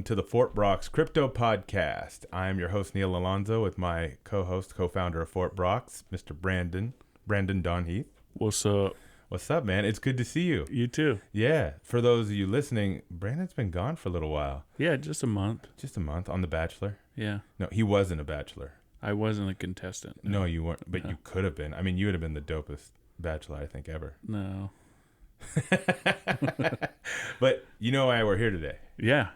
to the Fort Brox Crypto Podcast. I am your host, Neil Alonzo, with my co-host, co-founder of Fort Brox, Mr. Brandon Don Heath. What's up? What's up, man? It's good to see you. You too. Yeah. For those of you listening, Brandon's been gone for a little while. Yeah, just a month. Just a month on The Bachelor. Yeah. No, he wasn't a bachelor. I wasn't a contestant. No, you weren't. But you could have been. I mean, you would have been the dopest bachelor, I think, ever. No. But you know why we're here today? Yeah.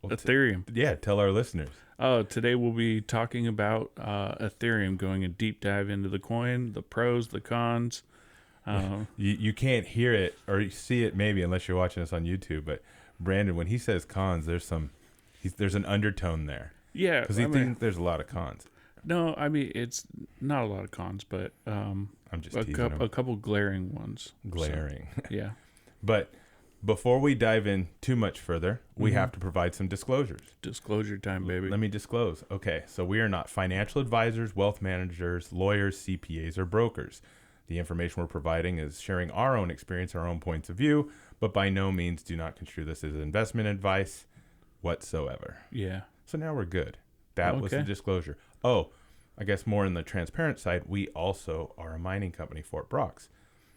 Well, Ethereum. Yeah, tell our listeners. Today we'll be talking about Ethereum, going a deep dive into the coin, the pros, the cons. You can't hear it or see it maybe unless you're watching us on YouTube. But Brandon, when he says cons, there's an undertone there. Yeah, because he thinks there's a lot of cons. No, I mean it's not a lot of cons, but I'm just a couple glaring ones. Glaring. So, yeah. But before we dive in too much further, we have to provide some disclosures. Disclosure time, baby. Let me disclose. Okay, so we are not financial advisors, wealth managers, lawyers, CPAs, or brokers. The information we're providing is sharing our own experience, our own points of view, but by no means do not construe this as investment advice whatsoever. Yeah. So now we're good. That was the disclosure. Oh, I guess more on the transparent side, we also are a mining company, Fort Brox.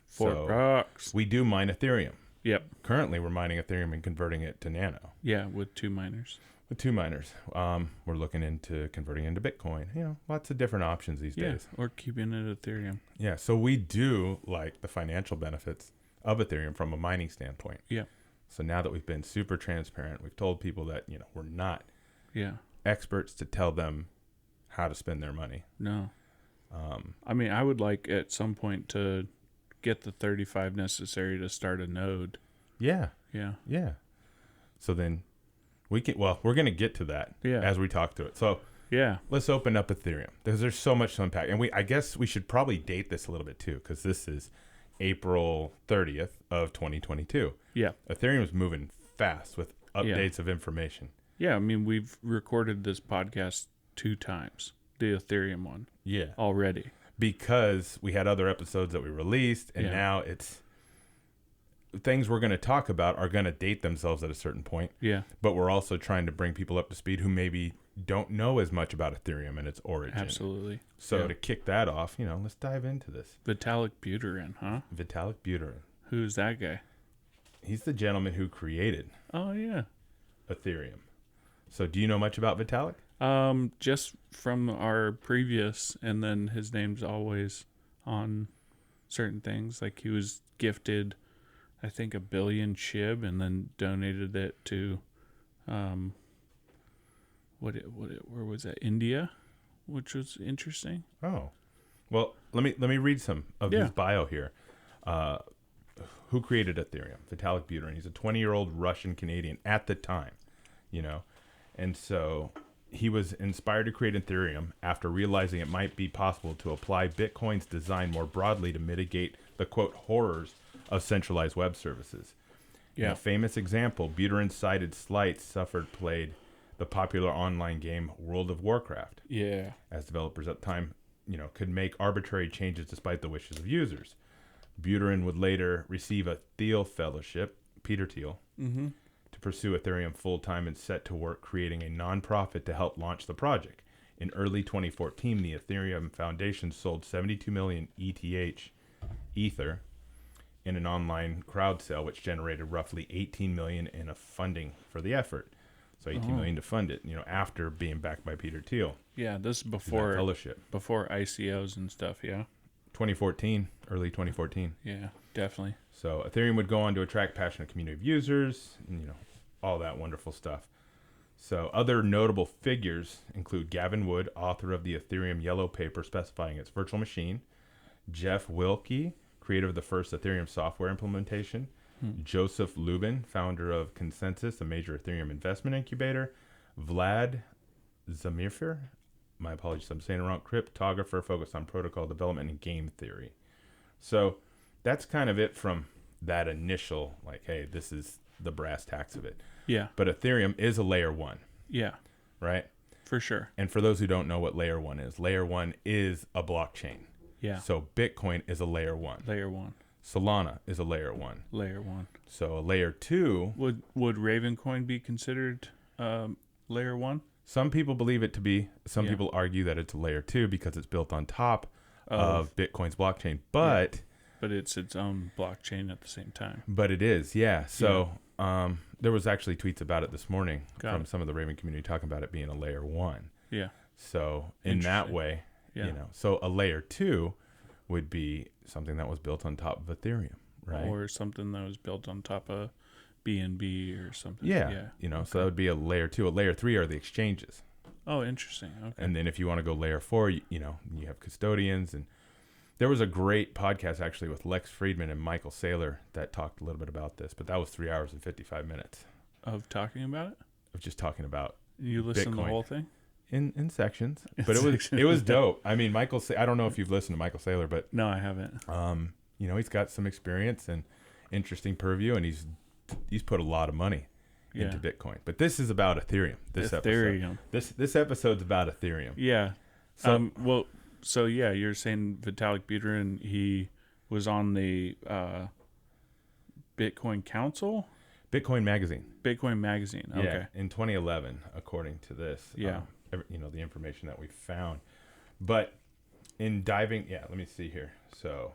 Fort Brox. We do mine Ethereum. Yep. Currently, we're mining Ethereum and converting it to Nano. Yeah, with two miners. With two miners. We're looking into converting into Bitcoin. You know, lots of different options these days. Or keeping it Ethereum. Yeah, so we do like the financial benefits of Ethereum from a mining standpoint. Yeah. So now that we've been super transparent, we've told people that, we're not experts to tell them how to spend their money. No. I mean, I would like at some point to get the 35 necessary to start a node. Yeah. Yeah. Yeah. So then we're going to get to that as we talk through it. So let's open up Ethereum because there's so much to unpack. And I guess we should probably date this a little bit too, because this is April 30th of 2022. Yeah. Ethereum is moving fast with updates of information. Yeah. I mean, we've recorded this podcast 2 times, the Ethereum one. Yeah. Already. Because we had other episodes that we released, and now it's things we're going to talk about are going to date themselves at a certain point. Yeah. But we're also trying to bring people up to speed who maybe don't know as much about Ethereum and its origin. Absolutely. So to kick that off, let's dive into this. Vitalik Buterin, huh? Vitalik Buterin. Who's that guy? He's the gentleman who created Ethereum. So do you know much about Vitalik? Just from our previous, and then his name's always on certain things. Like he was gifted, I think, 1 billion SHIB, and then donated it to, where was that? India, which was interesting. Oh, well, let me read some of his bio here. Who created Ethereum? Vitalik Buterin. He's a 20-year-old Russian Canadian at the time, and so he was inspired to create Ethereum after realizing it might be possible to apply Bitcoin's design more broadly to mitigate the, quote, horrors of centralized web services. Yeah. In a famous example, Buterin cited slights played the popular online game World of Warcraft. Yeah. As developers at the time, could make arbitrary changes despite the wishes of users. Buterin would later receive a Thiel Fellowship, Peter Thiel, to pursue Ethereum full-time and set to work creating a nonprofit to help launch the project. In early 2014, the Ethereum Foundation sold 72 million ETH, Ether, in an online crowd sale, which generated roughly 18 million in a funding for the effort. So 18 million to fund it, after being backed by Peter Thiel. Yeah, this is before fellowship. Before ICOs and stuff, yeah. 2014, early 2014. Yeah, definitely. So Ethereum would go on to attract passionate community of users, all that wonderful stuff. So other notable figures include Gavin Wood, author of the Ethereum Yellow Paper specifying its virtual machine, Jeff Wilke, creator of the first Ethereum software implementation, Joseph Lubin, founder of Consensus, a major Ethereum investment incubator, Vlad Zamirfir, my apologies, I'm saying it wrong, cryptographer focused on protocol development and game theory. So that's kind of it from that initial, hey, this is the brass tacks of it. Yeah. But Ethereum is a layer 1. Yeah. Right? For sure. And for those who don't know what layer 1 is a blockchain. Yeah. So Bitcoin is a layer 1. Layer 1. Solana is a layer 1. Layer 1. So a layer 2. Would Ravencoin be considered Layer 1 Some people believe it to be. Some Yeah. people argue that it's a layer 2 because it's built on top of Bitcoin's blockchain. But it's its own blockchain at the same time. but it is, yeah. So there was actually tweets about it this morning from some of the Raven community talking about it being a layer 1. Yeah. So in that way, so a layer 2 would be something that was built on top of Ethereum, right? Or something that was built on top of BNB or something. Yeah. So that would be a layer 2. A layer 3 are the exchanges. Oh, interesting. Okay. And then if you want to go layer 4, you have custodians. And there was a great podcast actually with Lex Friedman and Michael Saylor that talked a little bit about this, but that was 3 hours and 55 minutes Of talking about it? of just talking about You listened to the Bitcoin. whole thing? in sections. But it was dope. I mean, I don't know if you've listened to Michael Saylor, but No, I haven't. he's got some experience and interesting purview, and he's put a lot of money into Bitcoin. But this is about Ethereum. Ethereum. This episode's about Ethereum. Yeah. So You're saying Vitalik Buterin, he was on the Bitcoin Council? Bitcoin Magazine. Bitcoin Magazine. Okay. Yeah, in 2011, according to this. Yeah. The information that we found. But in diving, let me see here. So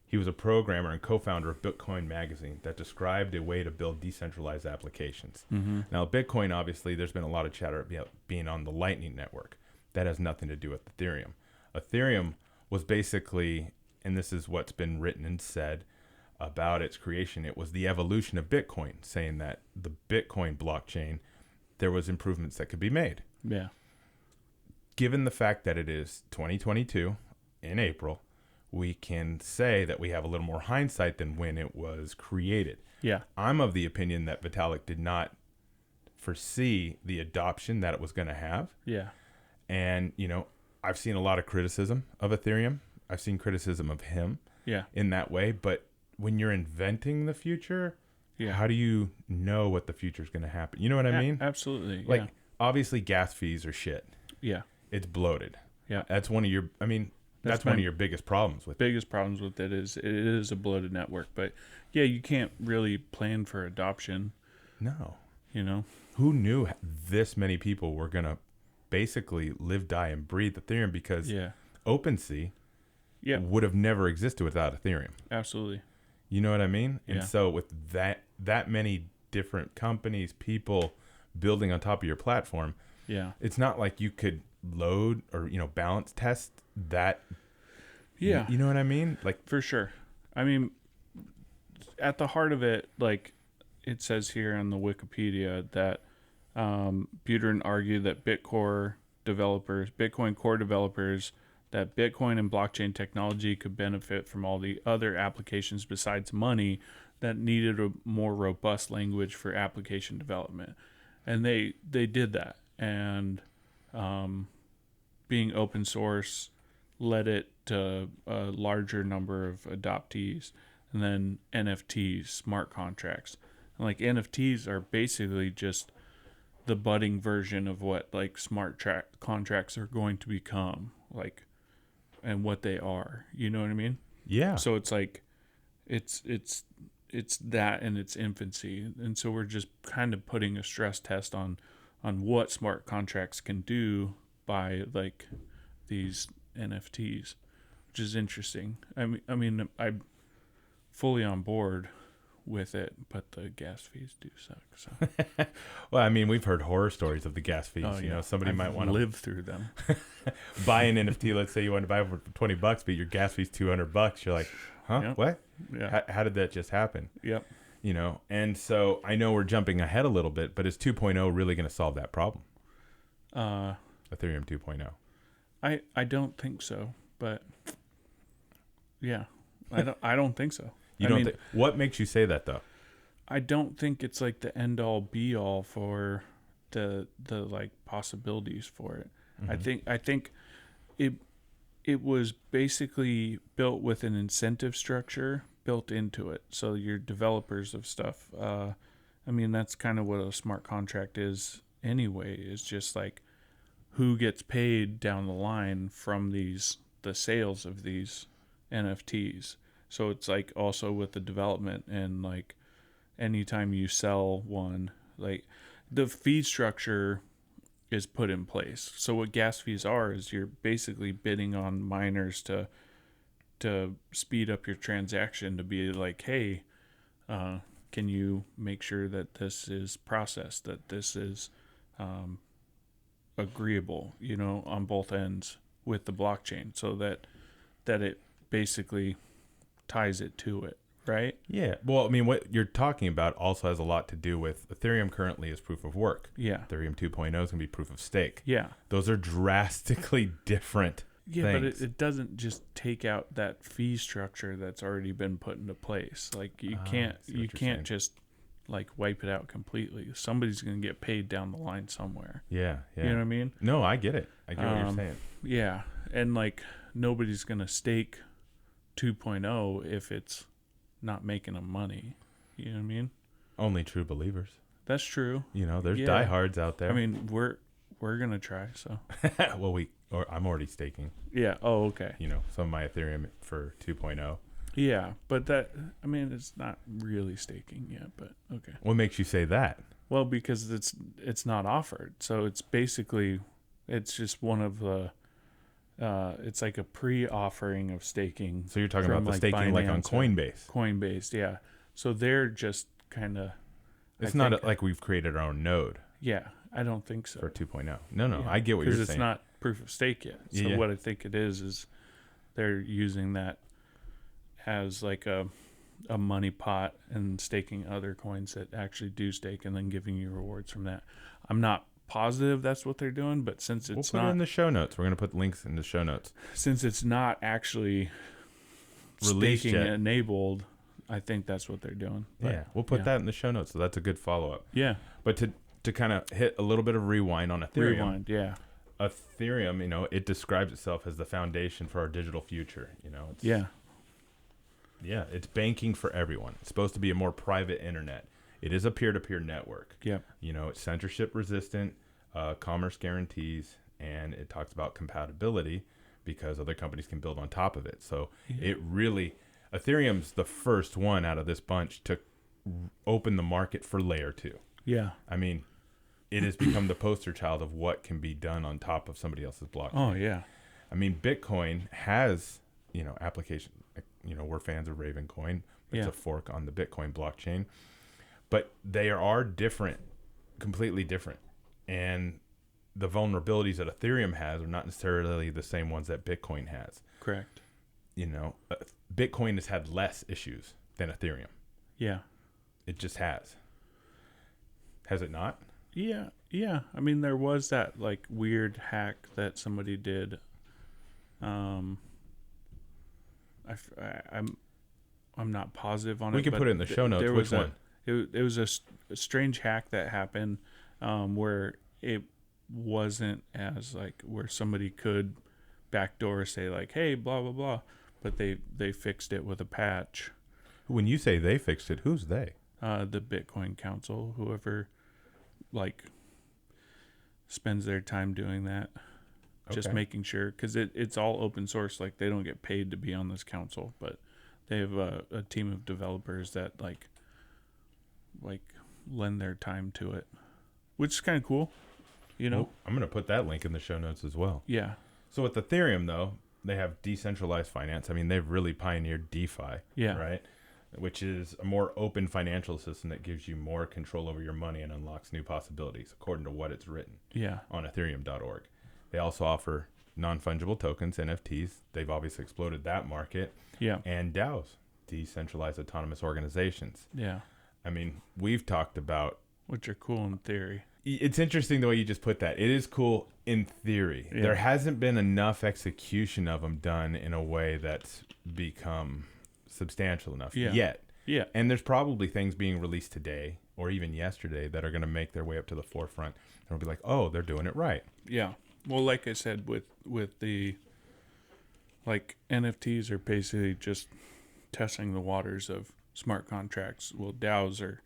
he was a programmer and co-founder of Bitcoin Magazine that described a way to build decentralized applications. Mm-hmm. Now, Bitcoin, obviously, there's been a lot of chatter about being on the Lightning Network. That has nothing to do with Ethereum. Ethereum was basically, and this is what's been written and said about its creation, it was the evolution of Bitcoin, saying that the Bitcoin blockchain, there was improvements that could be made. Yeah. Given the fact that it is 2022 in April, we can say that we have a little more hindsight than when it was created. Yeah. I'm of the opinion that Vitalik did not foresee the adoption that it was going to have. Yeah. And, I've seen a lot of criticism of Ethereum. I've seen criticism of him in that way. But when you're inventing the future, how do you know what the future is going to happen? You know what I mean? Absolutely. Like, obviously, gas fees are shit. Yeah. It's bloated. Yeah. That's one of your, that's one of your biggest problems with it. Biggest problems with it is a bloated network. But, you can't really plan for adoption. No. Who knew this many people were going to basically live, die, and breathe Ethereum? Because OpenSea would have never existed without Ethereum. Absolutely. You know what I mean? And so with that many different companies, people building on top of your platform, it's not like you could load or, balance test that. Yeah. You know what I mean? Like, for sure. I mean, at the heart of it, like it says here on the Wikipedia that Buterin argued that Bitcoin core developers, that Bitcoin and blockchain technology could benefit from all the other applications besides money that needed a more robust language for application development. And they did that. And being open source led it to a larger number of adoptees. And then NFTs, smart contracts. And like NFTs are basically just the budding version of what like smart contracts are going to become, like, and what they are. You know what I mean? Yeah. So it's like it's that in its infancy. And so we're just kind of putting a stress test on what smart contracts can do by like these NFTs, which is interesting. I mean I'm fully on board with it, but the gas fees do suck. So well, I mean, we've heard horror stories of the gas fees. Somebody might want to live through them. Buy an NFT. Let's say you want to buy it for $20, but your gas fee's $200. You're like, huh? Yep. What? Yeah. How did that just happen? Yep. And so I know we're jumping ahead a little bit, but is 2.0 really going to solve that problem? Ethereum 2.0. I don't think so, but yeah, I don't think so. What makes you say that though? I don't think it's like the end all be all for the like possibilities for it. Mm-hmm. I think it was basically built with an incentive structure built into it. So your developers of stuff, that's kind of what a smart contract is anyway, is just like who gets paid down the line from the sales of these NFTs. So it's like also with the development, and like anytime you sell one, like the fee structure is put in place. So what gas fees are is you're basically bidding on miners to speed up your transaction, to be like, hey, can you make sure that this is processed, that this is agreeable, on both ends with the blockchain, so that it basically ties it to it, right? Yeah. Well, I mean, what you're talking about also has a lot to do with Ethereum currently is proof of work. Yeah. Ethereum 2.0 is going to be proof of stake. Yeah. Those are drastically different Yeah, things. but it doesn't just take out that fee structure that's already been put into place. Like you can't saying. just like wipe it out completely. Somebody's going to get paid down the line somewhere. Yeah. You know what I mean? No, I get it. I get what you're saying. Yeah, and like nobody's going to stake 2.0 if it's not making them money. You know what I mean? Only true believers. That's true. There's diehards out there. I mean, we're going to try, so. Well, I'm already staking. Yeah. Oh, okay. Some of my Ethereum for 2.0. Yeah, but it's not really staking yet, but okay. What makes you say that? Well, because it's not offered. So it's basically, it's just one of the, it's like a pre-offering of staking. So you're talking about the staking like on Coinbase. Coinbase, yeah. So they're just kind of. It's not like we've created our own node. Yeah, I don't think so. For 2.0. No, Yeah, I get what you're saying. Because it's not proof of stake yet. So what I think it is they're using that as like a money pot and staking other coins that actually do stake and then giving you rewards from that. I'm not positive that's what they're doing, but since it's we'll put it in the show notes. We're going to put links in the show notes. Since it's not actually released staking yet. Enabled, I think that's what they're doing. But, yeah, we'll put that in the show notes. So that's a good follow-up. Yeah. But to kind of hit a little bit of rewind on Ethereum. Rewind, yeah. Ethereum, it describes itself as the foundation for our digital future. Yeah, it's banking for everyone. It's supposed to be a more private internet. It is a peer-to-peer network. Yep. It's censorship resistant, commerce guarantees, and it talks about compatibility because other companies can build on top of it. So Ethereum's the first one out of this bunch to open the market for layer 2. Yeah. I mean, it has become the poster child of what can be done on top of somebody else's blockchain. Oh, yeah. I mean, Bitcoin has, application. We're fans of Ravencoin. It's a fork on the Bitcoin blockchain. But they are different, completely different. And the vulnerabilities that Ethereum has are not necessarily the same ones that Bitcoin has. Correct. Bitcoin has had less issues than Ethereum. Yeah. It just has. Has it not? Yeah. Yeah. I mean, there was that like weird hack that somebody did. I'm not positive on it. We can put it in the show notes. Which one? It was a strange hack that happened where it wasn't as like where somebody could backdoor say like, hey, blah, blah, blah. But they fixed it with a patch. When you say they fixed it, who's they? The Bitcoin Council, whoever like spends their time doing that. Just making sure, because it's all open source. Like they don't get paid to be on this council, but they have a team of developers that like lend their time to it, which is kind of cool. Well, I'm going to put that link in the show notes as well. Yeah. So with Ethereum, though, they have decentralized finance. I mean, they've really pioneered DeFi, right? Which is a more open financial system that gives you more control over your money and unlocks new possibilities, according to what it's written on ethereum.org. They also offer non-fungible tokens, NFTs. They've obviously exploded that market. Yeah. And DAOs, decentralized autonomous organizations. Yeah. I mean, we've talked about... Which are cool in theory. It's interesting the way you just put that. It is cool in theory. Yeah. There hasn't been enough execution of them done in a way that's become substantial enough yet. Yeah. And there's probably things being released today or even yesterday that are going to make their way up to the forefront. And we'll be like, oh, they're doing it right. Yeah. Well, like I said, with the like NFTs are basically just testing the waters of smart contracts. Well, DAOs are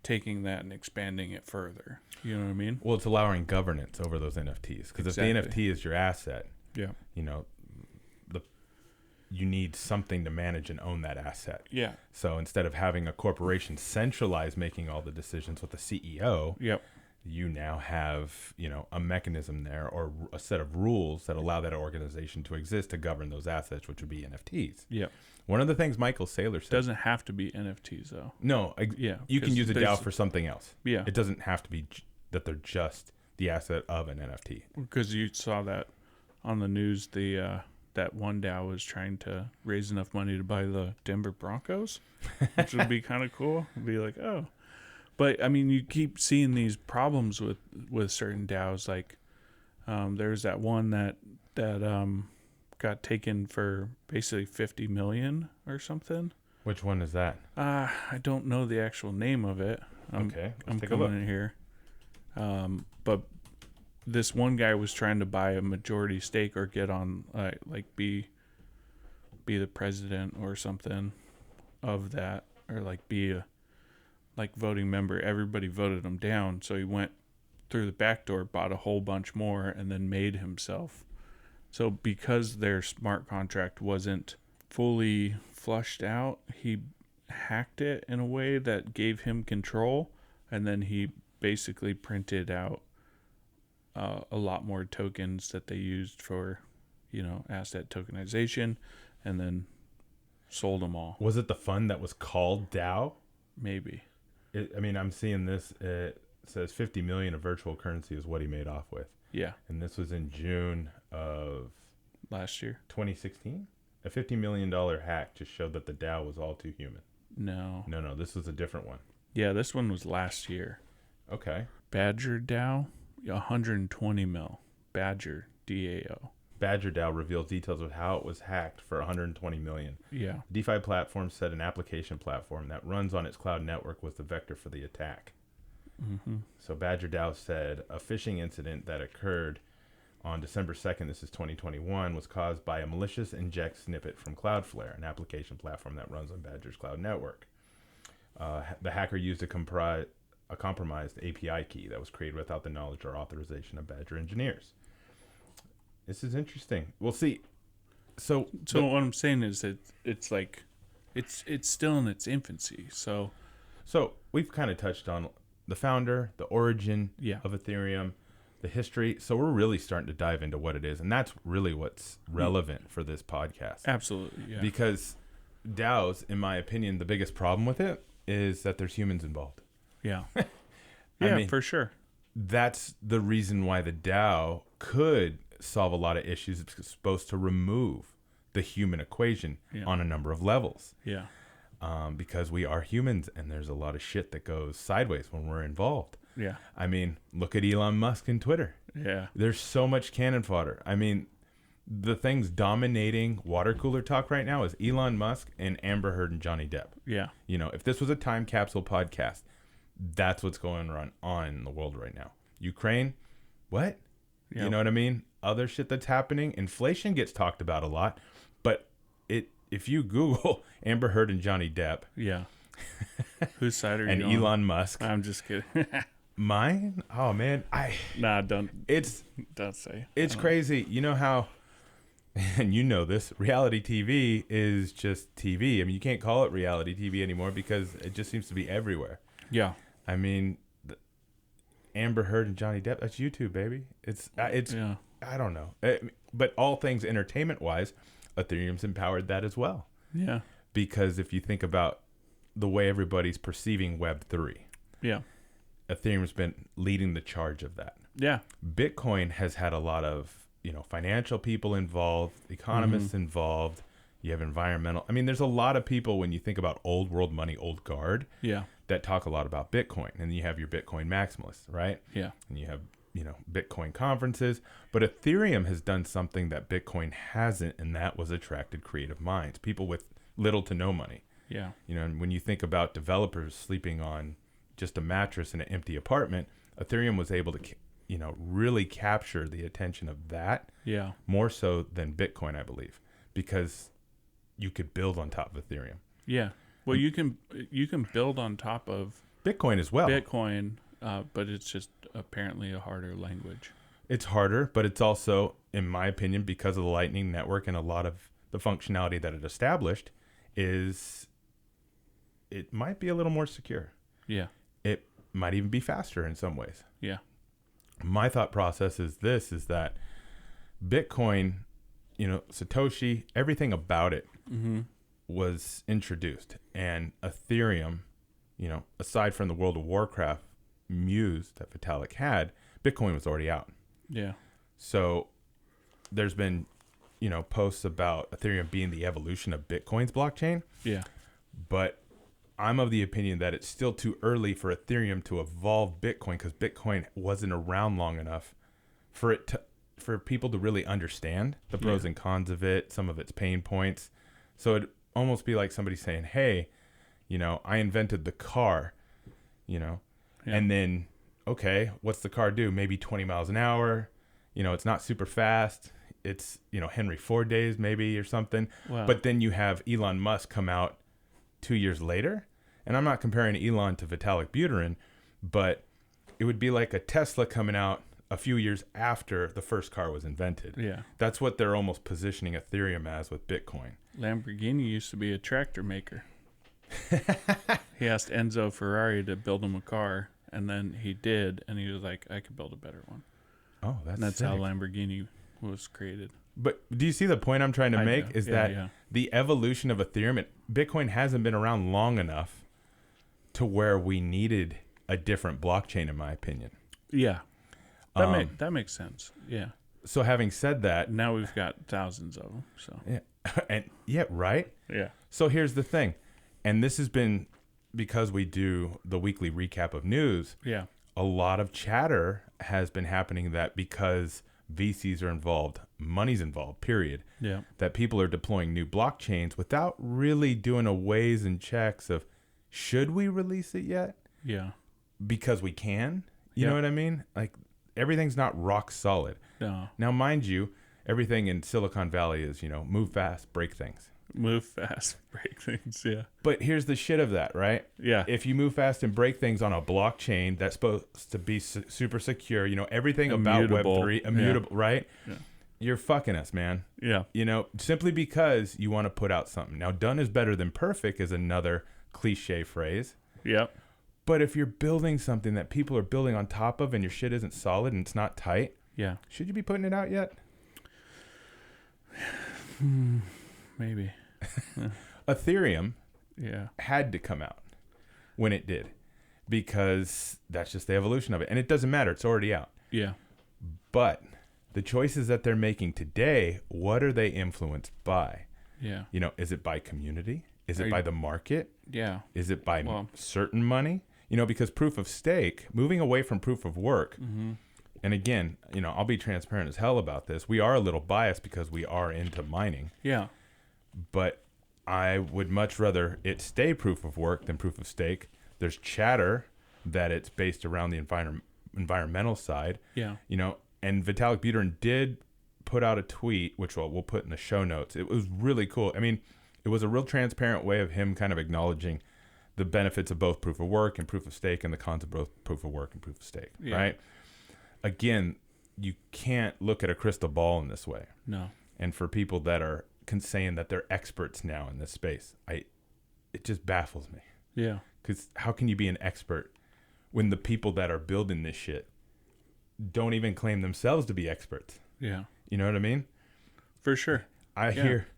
taking that and expanding it further. You know what I mean? Well, it's allowing governance over those NFTs because if the NFT is your asset, you need something to manage and own that asset. Yeah. So instead of having a corporation centralized making all the decisions with the CEO, you now have, a mechanism there or a set of rules that allow that organization to exist to govern those assets, which would be NFTs. Yeah. One of the things Michael Saylor said. Doesn't have to be NFTs though. No. You can use a DAO for something else. Yeah. It doesn't have to be that they're just the asset of an NFT. Because you saw that on the news, that one DAO was trying to raise enough money to buy the Denver Broncos, which would be kind of cool. It'd be like, oh. But, I mean, you keep seeing these problems with certain DAOs. Like, there's that one that got taken for basically $50 million or something. Which one is that? I don't know the actual name of it. Okay, I'm coming in here. But this one guy was trying to buy a majority stake or get on, be the president or something of that, or be a voting member. Everybody voted him down, so he went through the back door, bought a whole bunch more, and then made himself. So because their smart contract wasn't fully flushed out, he hacked it in a way that gave him control, and then he basically printed out a lot more tokens that they used for, asset tokenization, and then sold them all. Was it the fund that was called DAO? Maybe. I'm seeing this. It says 50 million of virtual currency is what he made off with. Yeah. And this was in June of last year, 2016. A $50 million hack just showed that the DAO was all too human. No. This was a different one. Yeah, this one was last year. Okay. Badger DAO, 120 mil. Badger, DAO. Badger DAO reveals details of how it was hacked for 120 million. Yeah. DeFi platform said an application platform that runs on its cloud network was the vector for the attack. Mm-hmm. So Badger DAO said a phishing incident that occurred on December 2nd, this is 2021, was caused by a malicious inject snippet from Cloudflare, an application platform that runs on Badger's cloud network. The hacker used a compromised API key that was created without the knowledge or authorization of Badger engineers. This is interesting. We'll see. So what I'm saying is that it's still in its infancy. So we've kind of touched on the founder, the origin of Ethereum, the history. So we're really starting to dive into what it is, and that's really what's relevant for this podcast. Absolutely, yeah. Because DAOs, in my opinion, the biggest problem with it is that there's humans involved. Yeah. I mean, for sure. That's the reason why the DAO could solve a lot of issues. It's supposed to remove the human equation on a number of levels. Yeah. Because we are humans, and there's a lot of shit that goes sideways when we're involved. Yeah. I mean, look at Elon Musk and Twitter. Yeah. There's so much cannon fodder. I mean, the things dominating water cooler talk right now is Elon Musk and Amber Heard and Johnny Depp. Yeah. If this was a time capsule podcast, that's what's going on in the world right now. Ukraine, what? Yep. You know what I mean? Other shit that's happening. Inflation gets talked about a lot, but if you Google Amber Heard and Johnny Depp, yeah, whose side are you and on? Elon Musk? I'm just kidding. Mine? Oh man, don't say. It's crazy. You know how, and you know this, reality TV is just TV. I mean, you can't call it reality TV anymore because it just seems to be everywhere. Yeah. I mean, Amber Heard and Johnny Depp, that's YouTube, baby. It's yeah. I don't know. But all things entertainment-wise, Ethereum's empowered that as well. Yeah. Because if you think about the way everybody's perceiving Web3, yeah, Ethereum's been leading the charge of that. Yeah. Bitcoin has had a lot of, financial people involved, economists involved. You have environmental. I mean, there's a lot of people when you think about old world money, old guard, that talk a lot about Bitcoin. And you have your Bitcoin maximalists, right? Yeah. And you have, Bitcoin conferences. But Ethereum has done something that Bitcoin hasn't, and that was attracted creative minds, people with little to no money. Yeah. And when you think about developers sleeping on just a mattress in an empty apartment, Ethereum was able to, really capture the attention of that. Yeah. More so than Bitcoin, I believe, because you could build on top of Ethereum. Yeah. Well, you can build on top of Bitcoin as well. Bitcoin, but it's just apparently a harder language. It's harder, but it's also, in my opinion, because of the Lightning Network and a lot of the functionality that it established, it might be a little more secure. Yeah. It might even be faster in some ways. Yeah. My thought process is that Bitcoin, Satoshi, everything about it was introduced, and Ethereum, aside from the World of Warcraft muse that Vitalik had, Bitcoin was already out. Yeah. So there's been, posts about Ethereum being the evolution of Bitcoin's blockchain. Yeah. But I'm of the opinion that it's still too early for Ethereum to evolve Bitcoin, because Bitcoin wasn't around long enough for people to really understand the pros and cons of it, some of its pain points. So it'd almost be like somebody saying, hey, I invented the car, and then, okay, what's the car do? Maybe 20 miles an hour. It's not super fast. It's, Henry Ford days maybe or something. Wow. But then you have Elon Musk come out 2 years later. And I'm not comparing Elon to Vitalik Buterin, but it would be like a Tesla coming out a few years after the first car was invented. Yeah. That's what they're almost positioning Ethereum as with Bitcoin. Lamborghini used to be a tractor maker. He asked Enzo Ferrari to build him a car, and then he did, and he was like, I could build a better one. Oh, that's how Lamborghini was created. But do you see the point I'm trying to make? Do. Is that the evolution of Ethereum, Bitcoin hasn't been around long enough to where we needed a different blockchain, in my opinion. Yeah. That makes sense. Yeah. So having said that, now we've got thousands of them. So right? Yeah. So here's the thing, and this has been because we do the weekly recap of news. Yeah. A lot of chatter has been happening that because VCs are involved, money's involved, period. Yeah. That people are deploying new blockchains without really doing a weighs and checks of, should we release it yet? Yeah. Because we can. You know what I mean? Like, everything's not rock solid. No. Now, mind you, everything in Silicon Valley is, move fast, break things. Move fast, break things, yeah. But here's the shit of that, right? Yeah. If you move fast and break things on a blockchain that's supposed to be super secure, everything Immutable. about Web3, immutable, right? Yeah. You're fucking us, man. Yeah. Simply because you want to put out something. Now, done is better than perfect is another cliche phrase. Yep. But if you're building something that people are building on top of and your shit isn't solid and it's not tight, should you be putting it out yet? Maybe. Ethereum had to come out when it did, because that's just the evolution of it. And it doesn't matter. It's already out. Yeah. But the choices that they're making today, what are they influenced by? Yeah. Is it by community? Is it by the market? Yeah. Is it by certain money? Because proof of stake, moving away from proof of work, and again, I'll be transparent as hell about this. We are a little biased because we are into mining. Yeah. But I would much rather it stay proof of work than proof of stake. There's chatter that it's based around the environmental side. Yeah. And Vitalik Buterin did put out a tweet, which we'll put in the show notes. It was really cool. I mean, it was a real transparent way of him kind of acknowledging the benefits of both proof of work and proof of stake, and the cons of both proof of work and proof of stake, right? Again, you can't look at a crystal ball in this way. No. And for people that are saying that they're experts now in this space, it just baffles me. Yeah. Because how can you be an expert when the people that are building this shit don't even claim themselves to be experts? Yeah. You know what I mean? For sure. I hear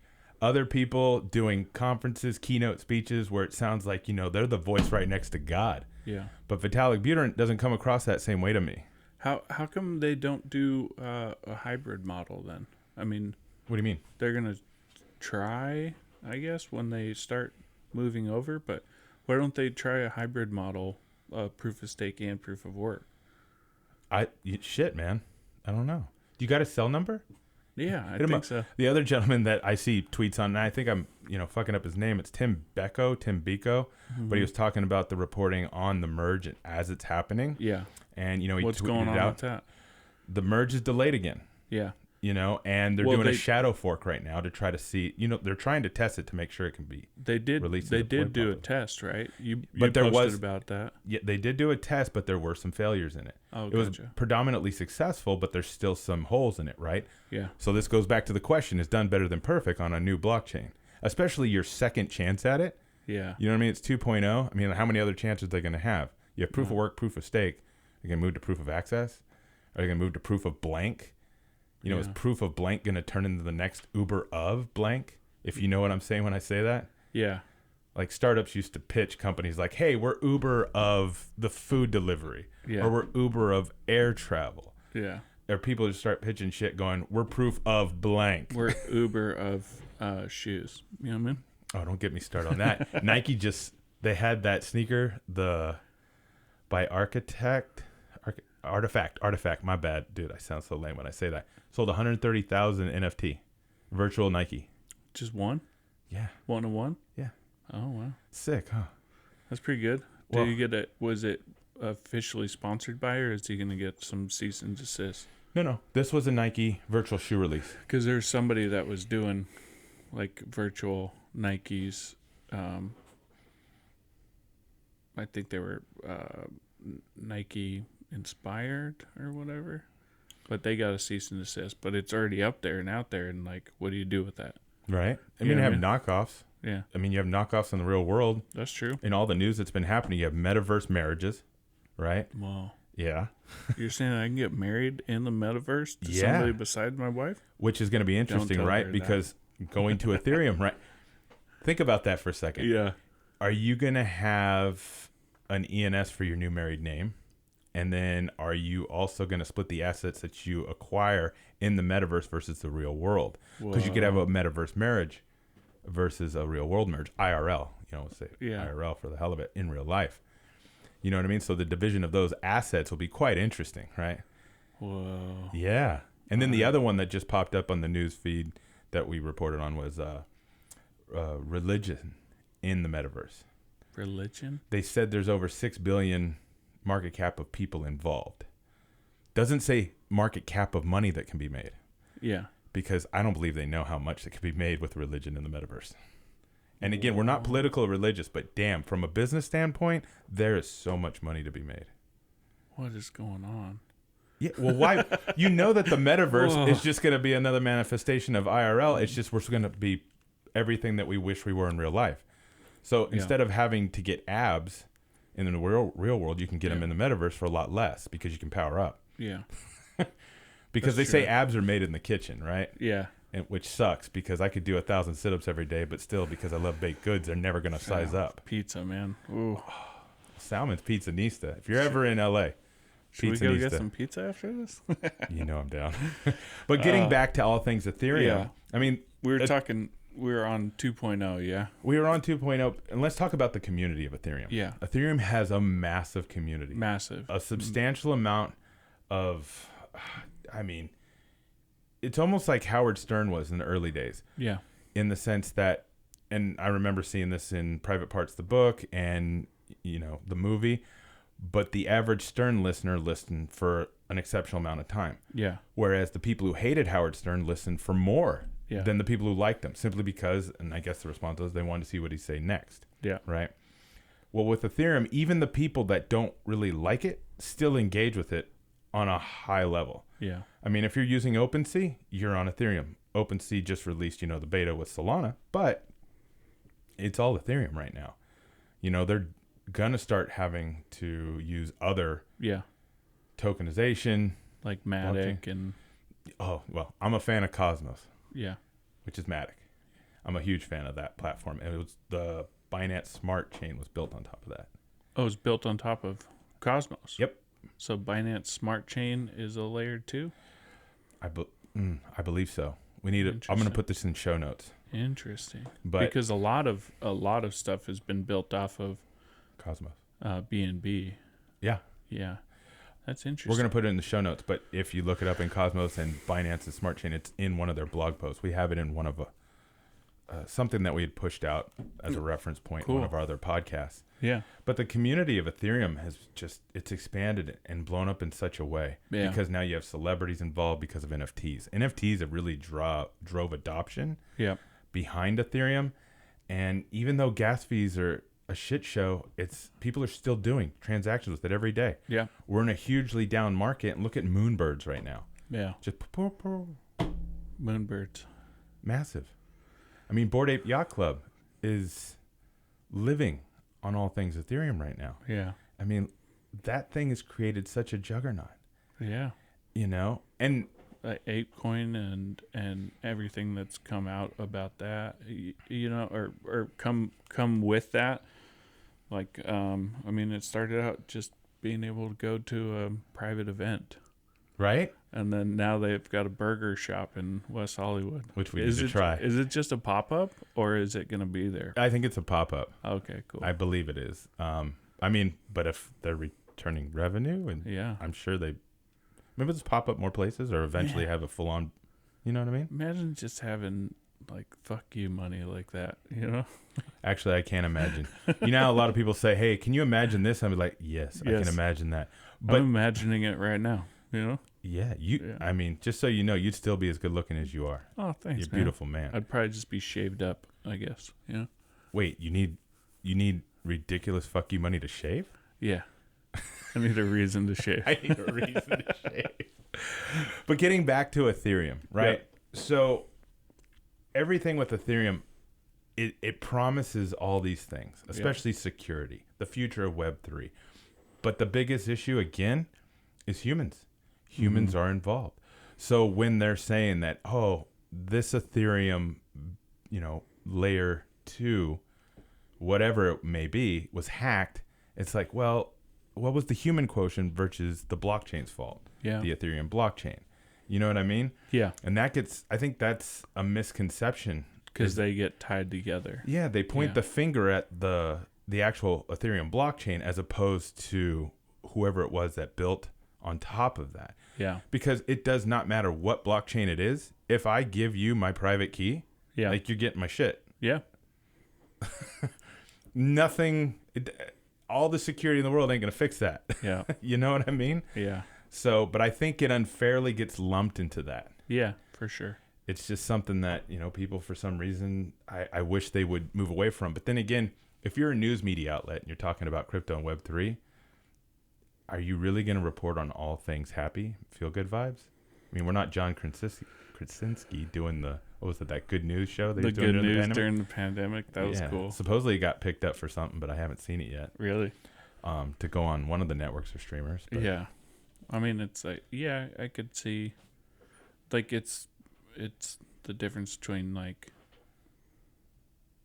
other people doing conferences, keynote speeches where it sounds like, they're the voice right next to God. Yeah. But Vitalik Buterin doesn't come across that same way to me. How come they don't do a hybrid model then? I mean, what do you mean? They're going to try, I guess, when they start moving over, but why don't they try a hybrid model, proof of stake and proof of work? Shit, man. I don't know. Do you got a cell number? Yeah, I think so. The other gentleman that I see tweets on, and I think I'm, fucking up his name. It's Tim Biko, but he was talking about the reporting on the merge as it's happening. Yeah. And, he what's tweeted going on out, with that? The merge is delayed again. Yeah. And they're doing a shadow fork right now to try to see, they're trying to test it to make sure it can be released. They did do a test, right? You there posted was about that. Yeah, they did do a test, but there were some failures in it. Oh, it was predominantly successful, but there's still some holes in it, right? Yeah. So this goes back to the question, is done better than perfect on a new blockchain, especially your second chance at it? Yeah. You know what I mean? It's 2.0. I mean, how many other chances are they going to have? You have proof of work, proof of stake. They're going to move to proof of access. Are they going to move to proof of blank? You know, is proof of blank going to turn into the next Uber of blank? If you know what I'm saying when I say that. Yeah. Like startups used to pitch companies like, hey, we're Uber of the food delivery. Yeah. Or we're Uber of air travel. Yeah. Or people just start pitching shit going, we're proof of blank. We're Uber of shoes. You know what I mean? Oh, don't get me started on that. Nike they had that sneaker, by Artifact. My bad. Dude, I sound so lame when I say that. Sold 130,000 NFT. Virtual Nike. Just one? Yeah. 1-1? Yeah. Oh, wow. Sick, huh? That's pretty good. Well, Do you get it? Was it officially sponsored by, or is he going to get some cease and desist? No. This was a Nike virtual shoe release. Because there's somebody that was doing like virtual Nikes. I think they were Nike inspired or whatever, but they got a cease and desist. But it's already up there and out there, and like, what do you do with that? Right. I You mean, know you what have knockoffs. Yeah, I mean, you have knockoffs in the real world. that's true. In all the news that's been happening, you have metaverse marriages, right? Wow. Yeah. You're saying I can get married in the metaverse to Yeah. somebody besides my wife? Which is going to be interesting, tell her right? that. Because going to Ethereum, right? Think about that for a second. Yeah. Are you going to have an ENS for your new married name? And then are you also going to split the assets that you acquire in the metaverse versus the real world? Because you could have a metaverse marriage versus a real world marriage, IRL. You know, let's say IRL for the hell of it in real life. You know what I mean? So the division of those assets will be quite interesting, right? Whoa. Yeah. And then the other one that just popped up on the news feed that we reported on was religion in the metaverse. Religion? They said there's over 6 billion market cap of people involved. Doesn't say market cap of money that can be made. Yeah. Because I don't believe they know how much that can be made with religion in the metaverse. And again, we're not political or religious, but damn, from a business standpoint, there is so much money to be made. What is going on? Yeah, well, why? You know that the metaverse Whoa. is just going to be another manifestation of IRL. It's just we're going to be everything that we wish we were in real life. So instead of having to get abs in the real world, you can get them in the metaverse for a lot less because you can power up. Yeah. Because That's they say true. abs are made in the kitchen, right? Yeah. Which sucks because I could do 1,000 sit-ups every day, but still, because I love baked goods, they're never going to size up. Pizza, man. Ooh. Salmon's Pizzanista. If you're ever in LA, Should we go get Pizzanista. some pizza after this? You know I'm down. But getting back to all things Ethereum, Yeah. I mean, We were on 2.0, yeah? we were on 2.0, and let's talk about the community of Ethereum. Yeah. Ethereum has a massive community. Massive. A substantial amount of, I mean, it's almost like Howard Stern was in the early days. Yeah. In the sense that, and I remember seeing this in Private Parts, the book, and, you know, the movie, but the average Stern listener listened for an exceptional amount of time. Yeah. Whereas the people who hated Howard Stern listened for more than the people who liked him, simply because, and I guess the response was they wanted to see what he'd say next. Yeah. Right? Well, with Ethereum, even the people that don't really like it still engage with it on a high level. Yeah. I mean, if you're using OpenSea, you're on Ethereum. OpenSea just released, the beta with Solana, but it's all Ethereum right now. They're going to start having to use other tokenization. Like Matic and... Oh, well, I'm a fan of Cosmos. Yeah. Which is Matic. I'm a huge fan of that platform. And it was the Binance Smart Chain was built on top of that. Oh, it's built on top of Cosmos. Yep. So Binance Smart Chain is a layer 2? I believe so. We need it. I'm going to put this in show notes. Interesting. But because a lot of stuff has been built off of Cosmos. BNB. Yeah. Yeah. That's interesting. We're going to put it in the show notes, but if you look it up in Cosmos and Binance's Smart Chain, it's in one of their blog posts. We have it in one of something that we had pushed out as a reference point in one of our other podcasts. Yeah. But the community of Ethereum has it's expanded and blown up in such a way because now you have celebrities involved because of NFTs. NFTs have really drove adoption behind Ethereum. And even though gas fees are a shit show, people are still doing transactions with it every day. Yeah. We're in a hugely down market, and look at Moonbirds right now. Yeah. Just Moonbirds. massive. I mean, Bored Ape Yacht Club is living on all things Ethereum right now. Yeah. I mean, that thing has created such a juggernaut, Yeah. and ApeCoin and everything that's come out about that, or come with that. Like, I mean, it started out just being able to go to a private event. right? And then now they've got a burger shop in West Hollywood. Which we need to try. Is it just a pop-up, or is it going to be there? I think it's a pop-up. Okay, cool. I believe it is. I mean, but if they're returning revenue, and Yeah. I'm sure maybe just pop up more places or eventually Yeah. have a full-on, you know what I mean? Imagine just having, like, fuck you money like that, Actually, I can't imagine. A lot of people say, hey, can you imagine this? I'm like, yes, I Yes. can imagine that. But I'm imagining it right now, yeah, Yeah. I mean, just so you know, you'd still be as good looking as you are. Oh, thanks, You're a man. beautiful man. I'd probably just be shaved up, I guess, Wait, you need ridiculous fuck you money to shave? Yeah. I need a reason to shave. I need a reason to shave. But getting back to Ethereum, right? Yeah. So everything with Ethereum, it promises all these things, especially security, the future of Web3. But the biggest issue, again, is humans. Humans are involved. So when they're saying that, oh, this Ethereum, layer 2, whatever it may be, was hacked, it's like, well, what was the human quotient versus the blockchain's fault? Yeah. The Ethereum blockchain. You know what I mean? Yeah. And I think that's a misconception. Because they get tied together. Yeah, they point the finger at the actual Ethereum blockchain as opposed to whoever it was that built on top of that. Yeah. Because it does not matter what blockchain it is. If I give you my private key, like, you're getting my shit. Yeah. All the security in the world ain't going to fix that. Yeah. You know what I mean? Yeah. So, but I think it unfairly gets lumped into that. Yeah, for sure. It's just something that, people for some reason, I wish they would move away from. But then again, if you're a news media outlet and you're talking about crypto and Web3, are you really going to report on all things happy, feel good vibes? I mean, we're not John Krasinski doing that good news show that The he's doing good news the during the pandemic. That was cool. Supposedly it got picked up for something, but I haven't seen it yet. Really? To go on one of the networks or streamers. But. Yeah. I mean, it's like, I could see, like, it's the difference between, like,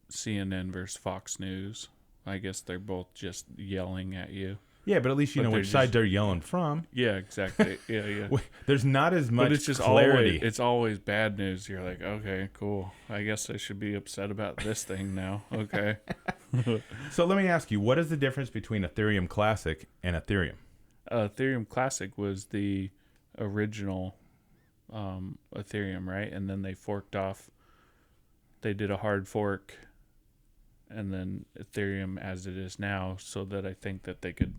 CNN versus Fox News. I guess they're both just yelling at you. Yeah, but at least you know which side they're yelling from. Yeah, exactly. Yeah. There's not as much but it's just clarity. It's always bad news. You're like, okay, cool. I guess I should be upset about this thing now. Okay. So let me ask you, what is the difference between Ethereum Classic and Ethereum? Ethereum Classic was the original Ethereum, right? And then they forked off. They did a hard fork, and then Ethereum as it is now, so that I think that they could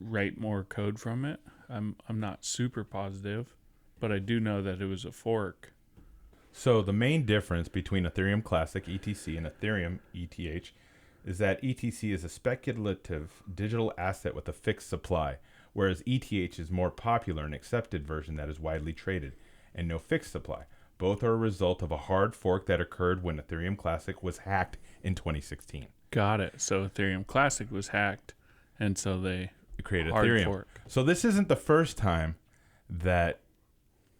write more code from it. I'm not super positive, but I do know that it was a fork. So the main difference between Ethereum Classic ETC and Ethereum ETH is that ETC is a speculative digital asset with a fixed supply, whereas ETH is more popular and accepted version that is widely traded and no fixed supply. Both are a result of a hard fork that occurred when Ethereum Classic was hacked in 2016. Got it. So Ethereum Classic was hacked, and so they created hard Ethereum. Fork. So this isn't the first time that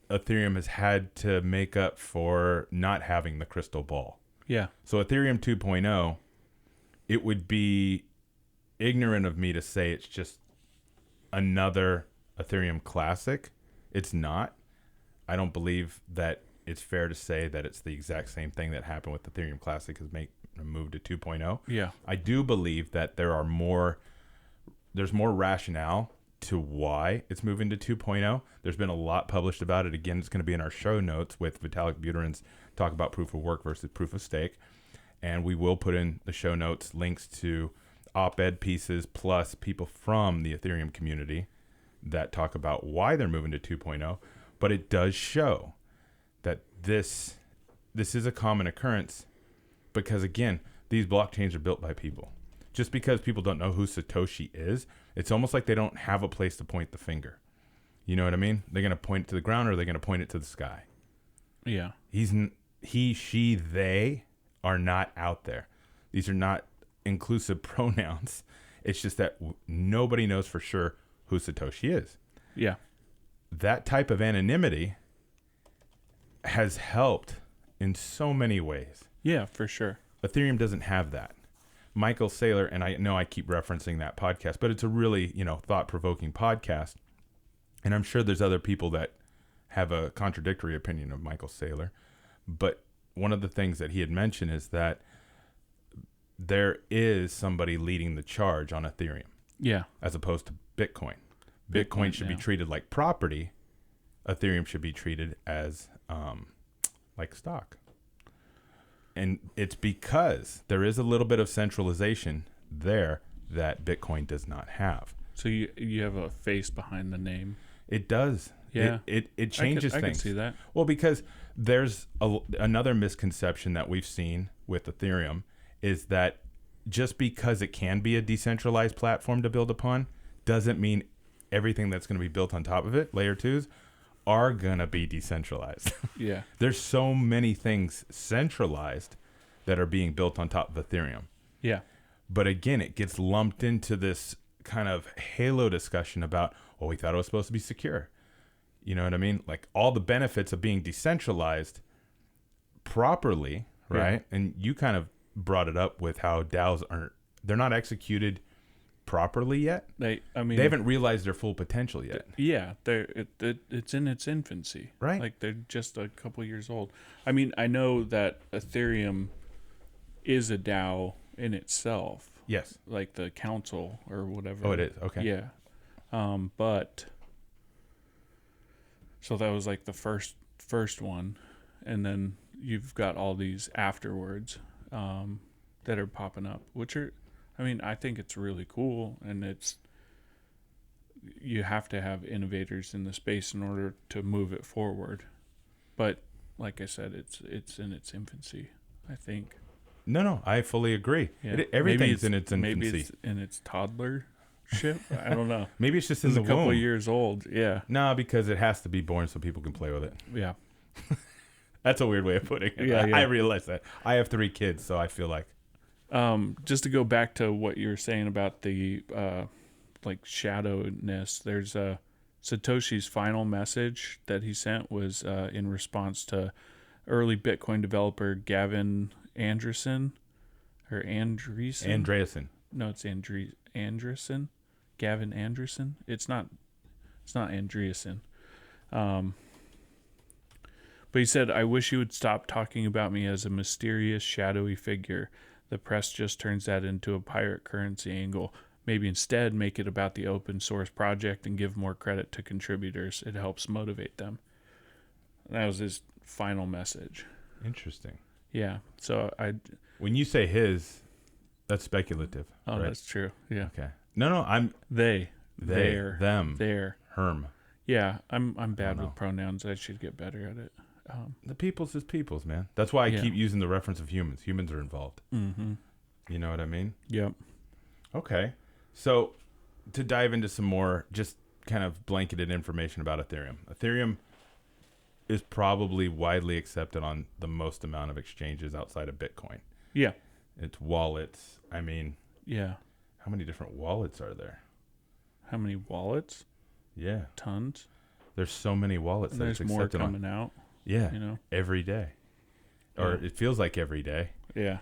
Ethereum has had to make up for not having the crystal ball. Yeah. So Ethereum 2.0, it would be ignorant of me to say it's just another Ethereum Classic. It's not. I don't believe that it's fair to say that it's the exact same thing that happened with Ethereum Classic has moved to 2.0. Yeah. I do believe that there's more rationale to why it's moving to 2.0. There's been a lot published about it. Again, it's going to be in our show notes with Vitalik Buterin's talk about proof of work versus proof of stake. And we will put in the show notes links to op-ed pieces plus people from the Ethereum community that talk about why they're moving to 2.0. But it does show that this is a common occurrence because, again, these blockchains are built by people. Just because people don't know who Satoshi is, it's almost like they don't have a place to point the finger. You know what I mean? They're going to point it to the ground or they're going to point it to the sky. Yeah. He, she, they are not out there. These are not inclusive pronouns. It's just that nobody knows for sure who Satoshi is. Yeah. That type of anonymity has helped in so many ways. Yeah, for sure. Ethereum doesn't have that. Michael Saylor, and I know I keep referencing that podcast, but it's a really, thought-provoking podcast. And I'm sure there's other people that have a contradictory opinion of Michael Saylor. But one of the things that he had mentioned is that there is somebody leading the charge on Ethereum. Yeah. As opposed to Bitcoin. Bitcoin should be treated like property. Ethereum should be treated as like stock. And it's because there is a little bit of centralization there that Bitcoin does not have. So you have a face behind the name. It does. Yeah. It changes things. I can see that. Well, because there's another misconception that we've seen with Ethereum is that just because it can be a decentralized platform to build upon doesn't mean everything that's going to be built on top of it, layer 2s, are going to be decentralized. Yeah. There's so many things centralized that are being built on top of Ethereum. Yeah. But again, it gets lumped into this kind of halo discussion about, we thought it was supposed to be secure. You know what I mean? Like all the benefits of being decentralized properly, right? Yeah. And you kind of brought it up with how DAOs they're not executed properly yet. They haven't realized their full potential yet. Yeah, it's in its infancy. Right. Like they're just a couple years old. I mean, I know that Ethereum is a DAO in itself. Yes. Like the council or whatever. Oh, it is. Okay. Yeah. But so that was like the first one, and then you've got all these afterwards that are popping up, which are, I mean, I think it's really cool, and you have to have innovators in the space in order to move it forward. But like I said, it's in its infancy, I think. No, I fully agree. Yeah. Everything's in its infancy. Maybe it's in its toddlership. I don't know. Maybe it's just in it's the a couple womb. Of years old. Yeah. No, because it has to be born so people can play with it. Yeah. That's a weird way of putting it. Yeah. I realize that. I have 3 kids, so I feel like. Just to go back to what you were saying about the like shadowness, there's Satoshi's final message that he sent was in response to early Bitcoin developer Gavin Andresen. Andreessen. No, it's Andresen. Gavin Andresen. It's not Andreessen. But he said, "I wish you would stop talking about me as a mysterious, shadowy figure. The press just turns that into a pirate currency angle. Maybe instead make it about the open source project and give more credit to contributors. It helps motivate them." That was his final message. Interesting. Yeah. So when you say his, that's speculative. Oh, right? That's true. Yeah. Okay. No, I'm they, them, herm. Yeah, I'm bad with pronouns. I should get better at it. The people's is people's, man. That's why I keep using the reference of humans. Humans are involved. Mm-hmm. You know what I mean? Yep. Okay. So to dive into some more just kind of blanketed information about Ethereum. Ethereum is probably widely accepted on the most amount of exchanges outside of Bitcoin. Yeah. It's wallets. I mean, yeah. How many different wallets are there? How many wallets? Yeah. Tons. There's so many wallets that there's it's more accepted coming out. Yeah. You know, every day. Or it feels like every day. Yeah.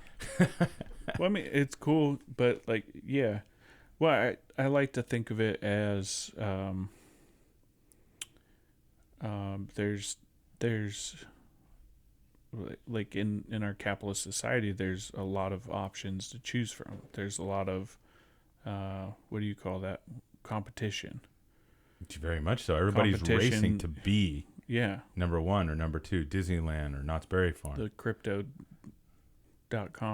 Well, I mean, it's cool, but like, yeah. Well, I like to think of it as there's like in our capitalist society, there's a lot of options to choose from. There's a lot of what do you call that? Competition. Very much so. Everybody's racing to be number 1 or number 2, Disneyland or Knott's Berry Farm. The crypto.com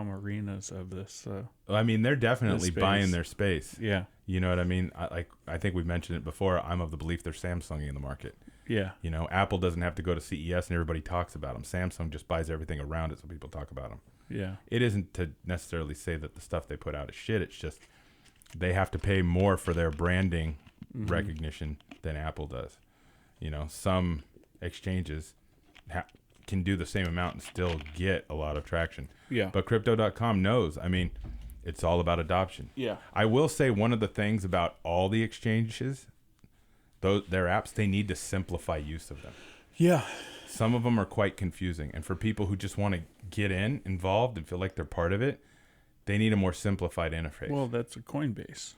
arenas of this. I mean, they're definitely buying their space. Yeah. You know what I mean? I think we've mentioned it before. I'm of the belief they're Samsunging the market. Yeah. You know, Apple doesn't have to go to CES and everybody talks about them. Samsung just buys everything around it so people talk about them. Yeah. It isn't to necessarily say that the stuff they put out is shit. It's just they have to pay more for their branding recognition than Apple does. You know, some exchanges can do the same amount and still get a lot of traction. Yeah. But Crypto.com knows. I mean, It's all about adoption. Yeah. I will say one of the things about all the exchanges, their apps, they need to simplify use of them. Yeah. Some of them are quite confusing. And for people who just want to get involved and feel like they're part of it, they need a more simplified interface. Well, that's a Coinbase.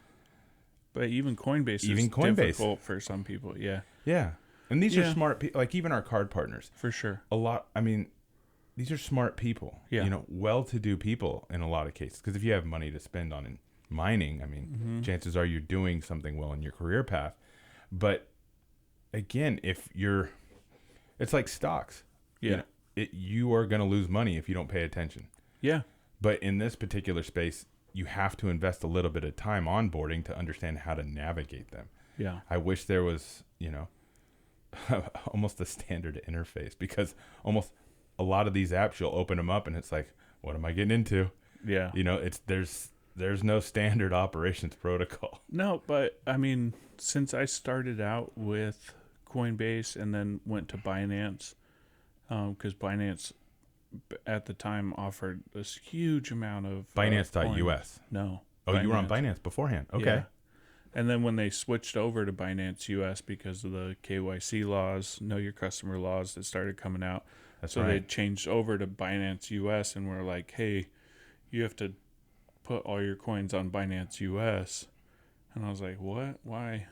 But even Coinbase is difficult for some people. Yeah. Yeah. And these are smart people, like even our card partners. For sure. These are smart people. Yeah. Well-to-do people in a lot of cases. Because if you have money to spend on mining, chances are you're doing something well in your career path. But again, it's like stocks. Yeah. You are going to lose money if you don't pay attention. Yeah. But in this particular space, you have to invest a little bit of time onboarding to understand how to navigate them. Yeah. I wish there was, almost a standard interface, because almost a lot of these apps, you'll open them up and it's like, what am I getting into? Yeah. There's no standard operations protocol. No, but since I started out with Coinbase and then went to Binance, because Binance at the time offered this huge amount of Binance.us. No. Oh, Binance. You were on Binance beforehand. Okay. Yeah. And then when they switched over to Binance US because of the KYC laws, know your customer laws that started coming out. That's so right. they changed over to Binance US and were like, hey, you have to put all your coins on Binance US. And I was like, what? Why?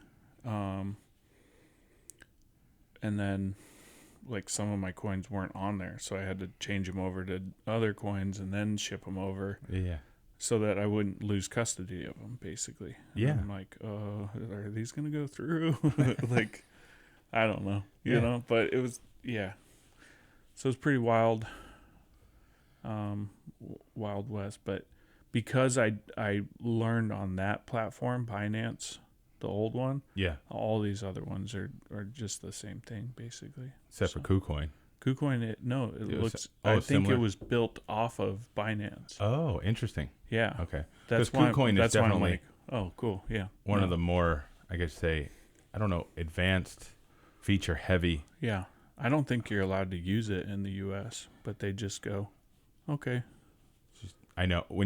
And then some of my coins weren't on there, so I had to change them over to other coins and then ship them over. Yeah. So that I wouldn't lose custody of them, basically. And yeah. I'm like, are these going to go through? I don't know, you know, but it was, yeah. So it's pretty wild, Wild West. But because I learned on that platform, Binance, the old one, all these other ones are just the same thing, basically. Except for KuCoin. KuCoin, I think it was built off of Binance. Oh, interesting. Yeah. Okay. That's why KuCoin is definitely, why I'm like, oh, cool. Yeah. One of the more, I guess, advanced, feature heavy. Yeah. I don't think you're allowed to use it in the U.S., but they just go, okay. I know we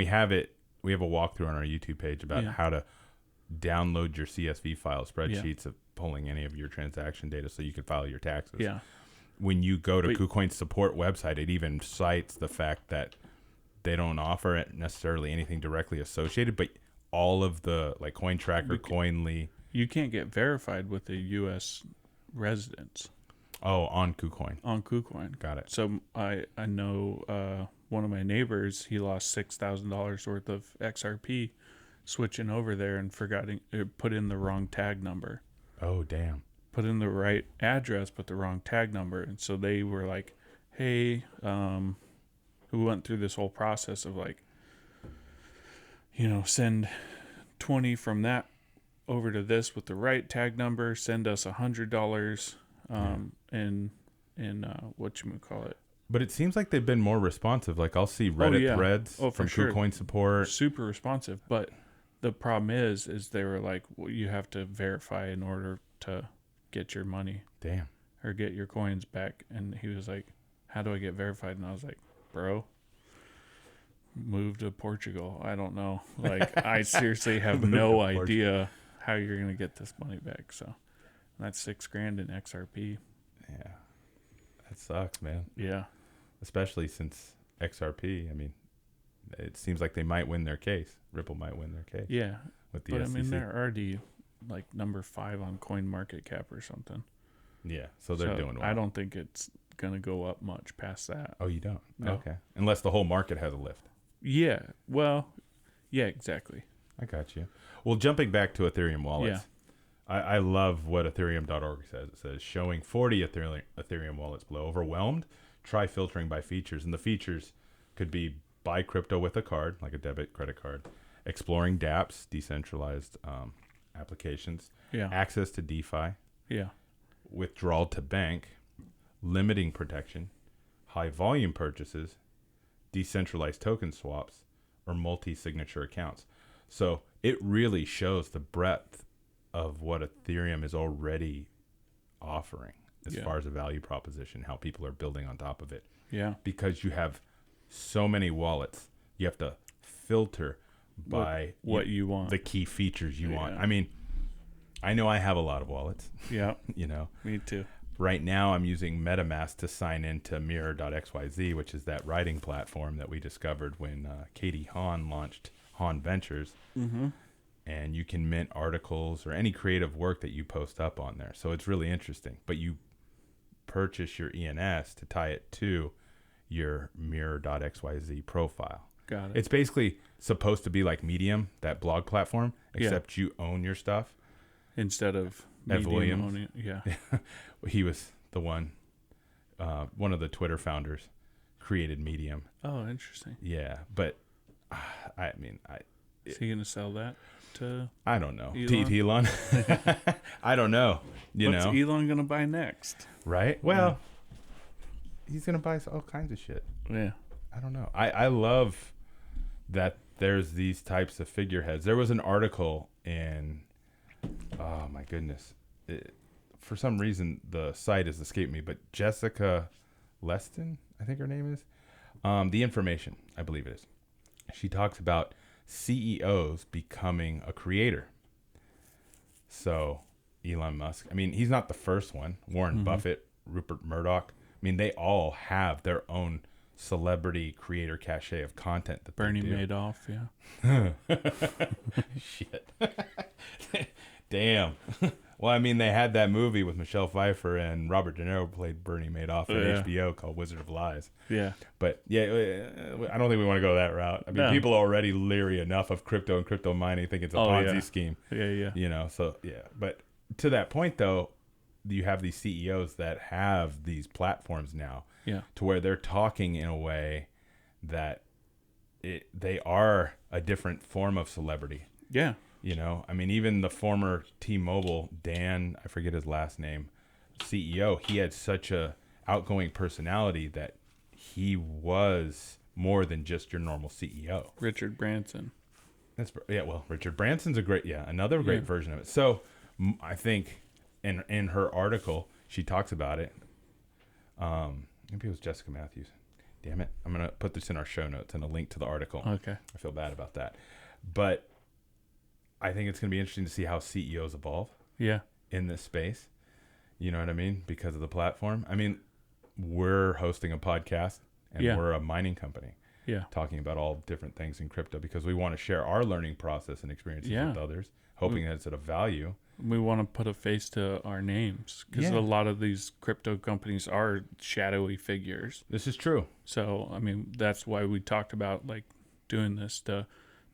have a walkthrough on our YouTube page about how to download your CSV file spreadsheets of pulling any of your transaction data so you can file your taxes. Yeah. When you go to KuCoin's support website, it even cites the fact that they don't offer it necessarily anything directly associated, but all of the Coin Tracker, Coinly. You can't get verified with a U.S. residence. Oh, on KuCoin. On KuCoin. Got it. So I know one of my neighbors, he lost $6,000 worth of XRP switching over there and put in the wrong tag number. Oh, damn. Put in the right address, but the wrong tag number. And so they were like, hey, we went through this whole process of send 20 from that over to this with the right tag number, send us $100 and whatchamacallit. But it seems like they've been more responsive. I'll see Reddit threads from KuCoin support. Super responsive. But the problem is they were like, well, you have to verify in order to get your money. Damn. Or get your coins back. And he was like, how do I get verified? And I was like, bro, move to Portugal. I don't know. I seriously have no idea how you're going to get this money back. So that's $6,000 in XRP. Yeah. That sucks, man. Yeah. Especially since XRP, it seems like they might win their case. Ripple might win their case. Yeah. With the SEC. They're already number 5 on CoinMarketCap or something. Yeah. So they're doing well. I don't think it's going to go up much past that. Oh, you don't? No. Okay. Unless the whole market has a lift. Yeah. Well, yeah, exactly. I got you. Well, jumping back to Ethereum wallets. Yeah. I love what Ethereum.org says. It says, showing 40 Ethereum wallets below. Overwhelmed? Try filtering by features. And the features could be buy crypto with a card, like a debit, credit card. Exploring dApps, decentralized applications. Yeah. Access to DeFi. Yeah. Withdrawal to bank. Limiting protection. High volume purchases. Decentralized token swaps. Or multi-signature accounts. So it really shows the breadth of what Ethereum is already offering as far as a value proposition, how people are building on top of it. Yeah. Because you have so many wallets, you have to filter by what you want, the key features you want. Yeah. I mean, I know I have a lot of wallets. Yeah. You know, Me too. right now I'm using MetaMask to sign into Mirror.xyz, which is that writing platform that we discovered when Katie Hahn launched Hahn Ventures. Mm-hmm. And you can mint articles or any creative work that you post up on there. So it's really interesting. But you purchase your ENS to tie it to your Mirror.xyz profile. Got it. It's basically supposed to be like Medium, that blog platform, except you own your stuff. Instead of Ev Medium Williams. owning it. Yeah. He was the one of the Twitter founders created Medium. Oh, interesting. Yeah, but I mean, Is he going to sell that to I don't know. Elon? Elon? I don't know. What's Elon going to buy next? Right? Well, he's going to buy all kinds of shit. Yeah. I don't know. I love that there's these types of figureheads. There was an article in, oh my goodness. For some reason, the site has escaped me, but Jessica Leston, I think her name is. The Information, I believe it is. She talks about CEOs becoming a creator. So Elon Musk, I mean, he's not the first one. Warren Buffett, Rupert Murdoch. I mean, they all have their own celebrity creator cachet of content that Bernie they do. Madoff, yeah. Shit. Damn. Well, I mean, they had that movie with Michelle Pfeiffer and Robert De Niro played Bernie Madoff on HBO called Wizard of Lies. Yeah. But yeah, I don't think we want to go that route. I mean, people are already leery enough of crypto and crypto mining, think it's a Ponzi scheme. Yeah. You know, so yeah. But to that point, though, you have these CEOs that have these platforms now, to where they're talking in a way that they are a different form of celebrity. Yeah. You know, I mean, even the former T-Mobile, Dan, I forget his last name, CEO, he had such a outgoing personality that he was more than just your normal CEO. Richard Branson. Well, Richard Branson's another great version of it. So I think in her article, she talks about it. Maybe it was Jessica Matthews. Damn it. I'm going to put this in our show notes and a link to the article. Okay. I feel bad about that. But I think it's going to be interesting to see how CEOs evolve in this space. You know what I mean? Because of the platform. I mean, we're hosting a podcast and we're a mining company talking about all different things in crypto because we want to share our learning process and experiences with others, hoping that it's of value. We want to put a face to our names because a lot of these crypto companies are shadowy figures. This is true. So, I mean, that's why we talked about like doing this to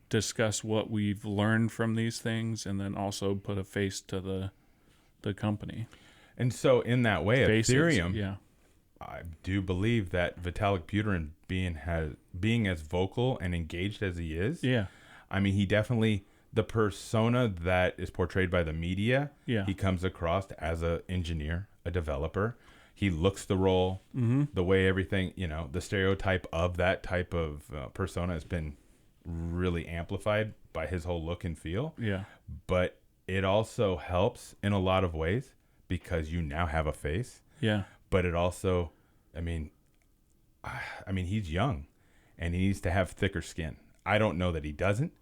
discuss what we've learned from these things and then also put a face to the company. And so in that way, Ethereum, I I do believe that Vitalik Buterin being as vocal and engaged as he is. Yeah. I mean, he definitely, the persona that is portrayed by the media, he comes across as an engineer, a developer. He looks the role, the way everything, you know, the stereotype of that type of persona has been really amplified by his whole look and feel. Yeah. But it also helps in a lot of ways because you now have a face. Yeah. But it also, I mean, he's young and he needs to have thicker skin. I don't know that he doesn't,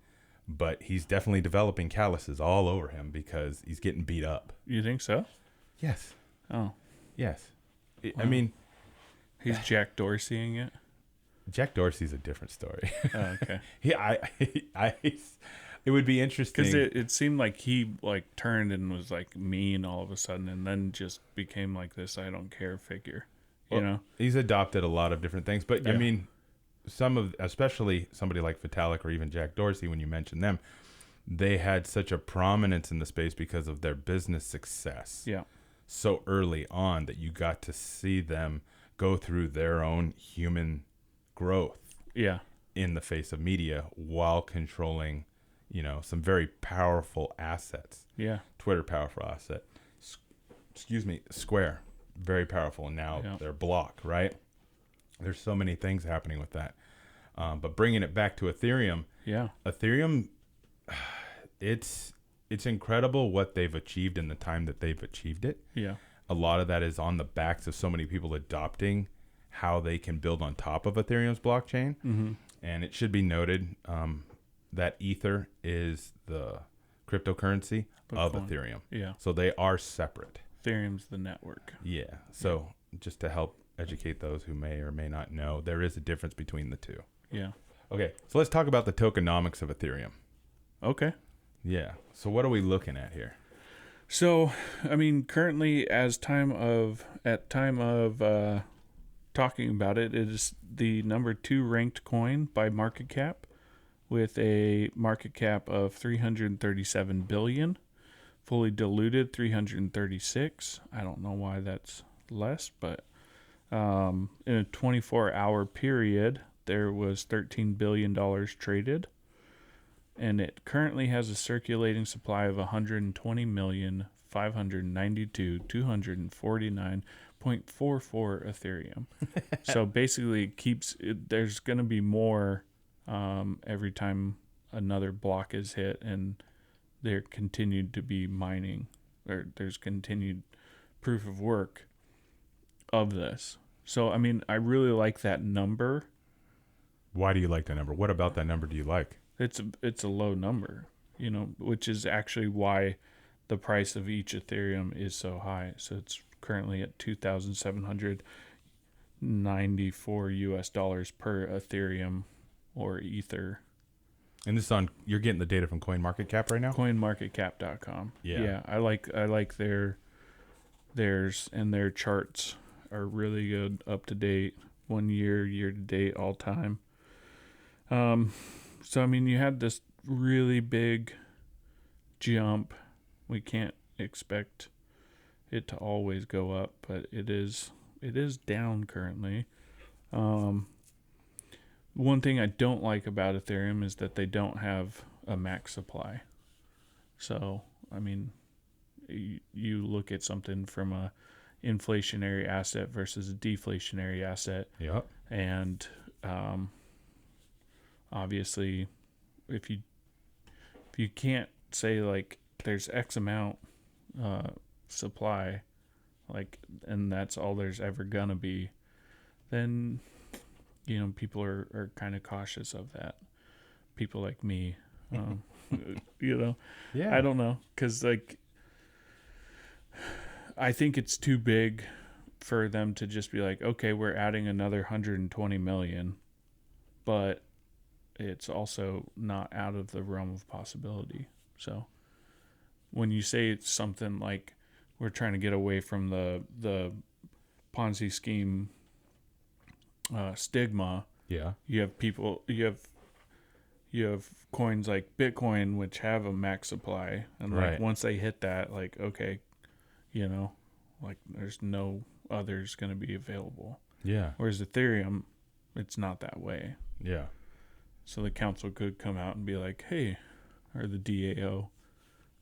but he's definitely developing calluses all over him because he's getting beat up. You think so? Yes. Oh. Yes. Wow. I mean, he's Jack Dorseying it. Jack Dorsey's a different story. Oh, okay. It would be interesting because it seemed like he like turned and was like mean all of a sudden, and then just became like this I don't care figure. You know, he's adopted a lot of different things, but I mean, especially somebody like Vitalik or even Jack Dorsey, when you mention them, they had such a prominence in the space because of their business success. Yeah. So early on that you got to see them go through their own human growth. Yeah. In the face of media while controlling, you know, some very powerful assets. Yeah. Twitter, powerful asset. Square, very powerful. And now they're Block, right? There's so many things happening with that. But bringing it back to Ethereum. Yeah. Ethereum, it's incredible what they've achieved in the time that they've achieved it. Yeah. A lot of that is on the backs of so many people adopting how they can build on top of Ethereum's blockchain. Mm-hmm. And it should be noted that Ether is the cryptocurrency of Bitcoin. Ethereum. Yeah. So they are separate. Ethereum's the network. Yeah. So just to help educate those who may or may not know, there is a difference between the two. Yeah. Okay. So let's talk about the tokenomics of Ethereum. Okay. Yeah. So what are we looking at here? So, I mean, currently, at time of talking about it, it is the number 2 ranked coin by market cap, with a market cap of 337 billion, fully diluted 336. I don't know why that's less, but in a 24-hour period, there was $13 billion traded. And it currently has a circulating supply of 120,592,249.44 Ethereum. So basically, there's going to be more every time another block is hit, and there continued to be mining, or there's continued proof of work of this. So, I mean, I really like that number. Why do you like that number? What about that number do you like? It's a low number, which is actually why the price of each Ethereum is so high. So it's currently at $2,794 per Ethereum or Ether. And this is you're getting the data from CoinMarketCap right now? CoinMarketCap.com. Yeah. I like theirs, and their charts are really good, up to date, 1 year to date, all time. So, I mean, you had this really big jump. We can't expect it to always go up, but it is down currently. One thing I don't like about Ethereum is that they don't have a max supply. So, I mean, you look at something from a inflationary asset versus a deflationary asset. Yep. And obviously, if you can't say like there's X amount supply, like, and that's all there's ever gonna be, then people are kind of cautious of that. People like me, Yeah. I don't know, because like I think it's too big for them to just be like, okay, we're adding another 120 million, but it's also not out of the realm of possibility. So when you say it's something like we're trying to get away from the Ponzi scheme stigma, Yeah. you have coins like Bitcoin, which have a max supply, and like Right. once they hit that, like, okay, like there's no others going to be available. Yeah. Whereas Ethereum, it's not that way. Yeah. So the council could come out and be like, hey, or the DAO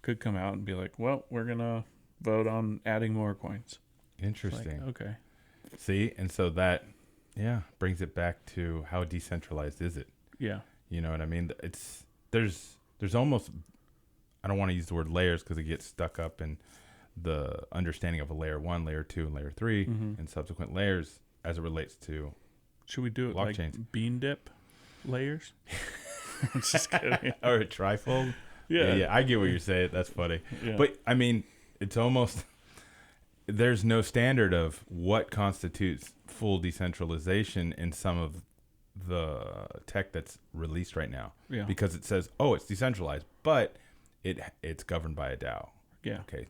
could come out and be like, well, we're going to vote on adding more coins. Interesting. Like, okay. See, and so that, brings it back to how decentralized is it? Yeah. You know what I mean? There's almost, I don't want to use the word layers because it gets stuck up in the understanding of a layer 1, layer 2, and layer 3, and subsequent layers as it relates to Should we do it blockchains. like bean dip layers? I'm just kidding. Or a trifold. Yeah. I get what you're saying. That's funny. Yeah. But I mean, it's almost, there's no standard of what constitutes full decentralization in some of the tech that's released right now. Yeah. Because it says, oh, it's decentralized, but it's governed by a DAO. Yeah. Okay.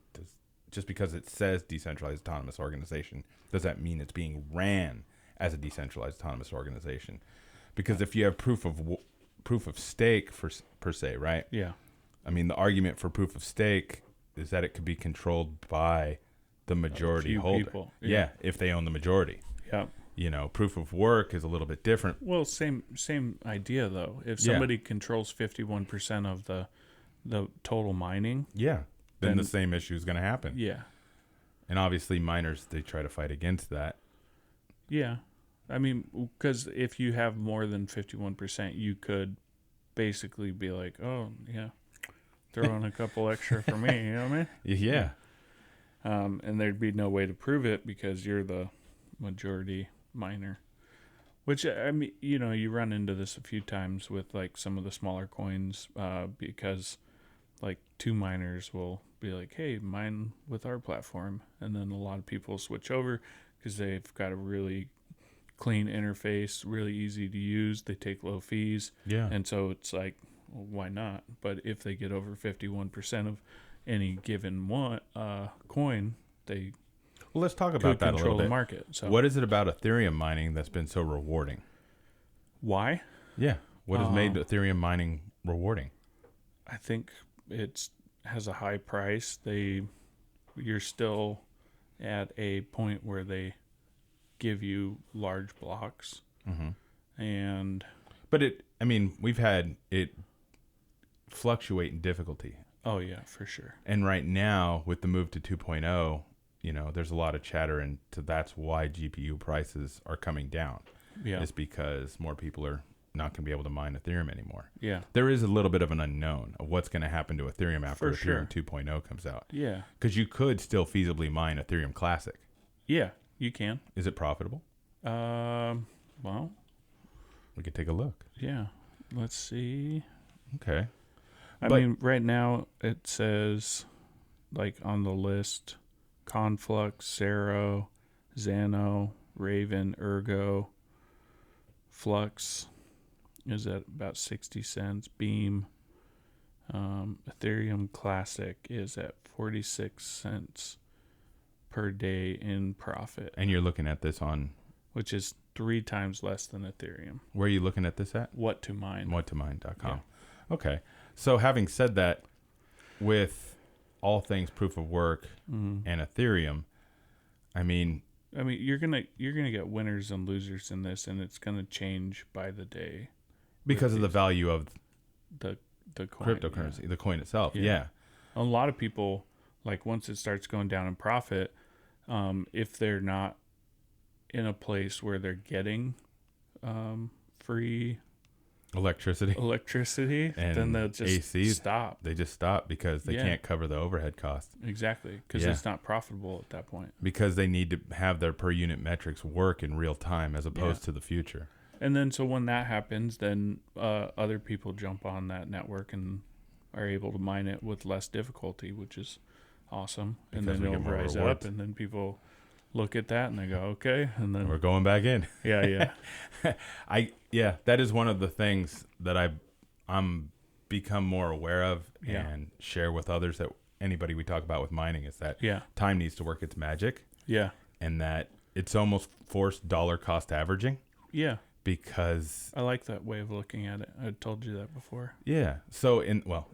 Just because it says decentralized autonomous organization, does that mean it's being ran as a decentralized autonomous organization? Because if you have proof of stake per se, right? Yeah. I mean, the argument for proof of stake is that it could be controlled by the majority holder. People. Yeah, if they own the majority. Yeah. Proof of work is a little bit different. Well, same idea though. If somebody controls 51% of the total mining, Then the same issue is going to happen. yeah. And obviously miners, they try to fight against that. Yeah. I mean, because if you have more than 51%, you could basically be like, oh, yeah, throw in a couple extra for me, you know what I mean? Yeah. And there'd be no way to prove it because you're the majority miner. Which, I mean, you run into this a few times with like some of the smaller coins, because like two miners will be like, hey, mine with our platform. And then a lot of people switch over because they've got a really clean interface, really easy to use. They take low fees. Yeah. And so it's like, well, why not? But if they get over 51% of any given one coin, they Well, let's talk about that a little control the bit. market. So What is it about Ethereum mining that's been so rewarding? why? Yeah. What has made Ethereum mining rewarding? I think it has a high price. You're still at a point where they give you large blocks, and But we've had it fluctuate in difficulty. oh yeah, for sure. And right now, with the move to 2.0, there's a lot of chatter, and that's why GPU prices are coming down. Yeah, Is because more people are not going to be able to mine Ethereum anymore. yeah, There is a little bit of an unknown of what's going to happen to Ethereum after For Ethereum sure. 2.0 comes out. yeah, Because you could still feasibly mine Ethereum Classic. yeah. You can. Is it profitable? Well, We could take a look. yeah. Let's see. Okay. I But- mean, right now it says, like on the list, Conflux, Cero, Xano, Raven, Ergo, Flux is at about 60 cents. Beam, Ethereum Classic is at 46 cents per day in profit, And you're looking at this on, which is 3 times less than Ethereum. where are you looking at this at? What to mine? Whattomine.com. Okay. So having said that, with all things proof of work and Ethereum, I mean, you're gonna get winners and losers in this, and it's gonna change by the day. because of the value of The coin, cryptocurrency, the coin itself. Yeah. Yeah. A lot of people, like once it starts going down in profit, if they're not in a place where they're getting free Electricity. then And they'll just AC. stop. They just stop because they Yeah. can't cover the overhead costs. Exactly, because Yeah. it's not profitable at that point. Because they need to have their per unit metrics work in real time as opposed Yeah. to the future. And then so when that happens, then other people jump on that network and are able to mine it with less difficulty, which is awesome. And Because then we it'll get more rise rewards. up, and then people look at that and they go, okay, and then We're going back in. yeah. That is one of the things that I'm become more aware of Yeah. and share with others, that anybody we talk about with mining, is that Yeah. time needs to work its magic, Yeah. and that it's almost forced dollar cost averaging, Yeah. because I like that way of looking at it. I told you that before. so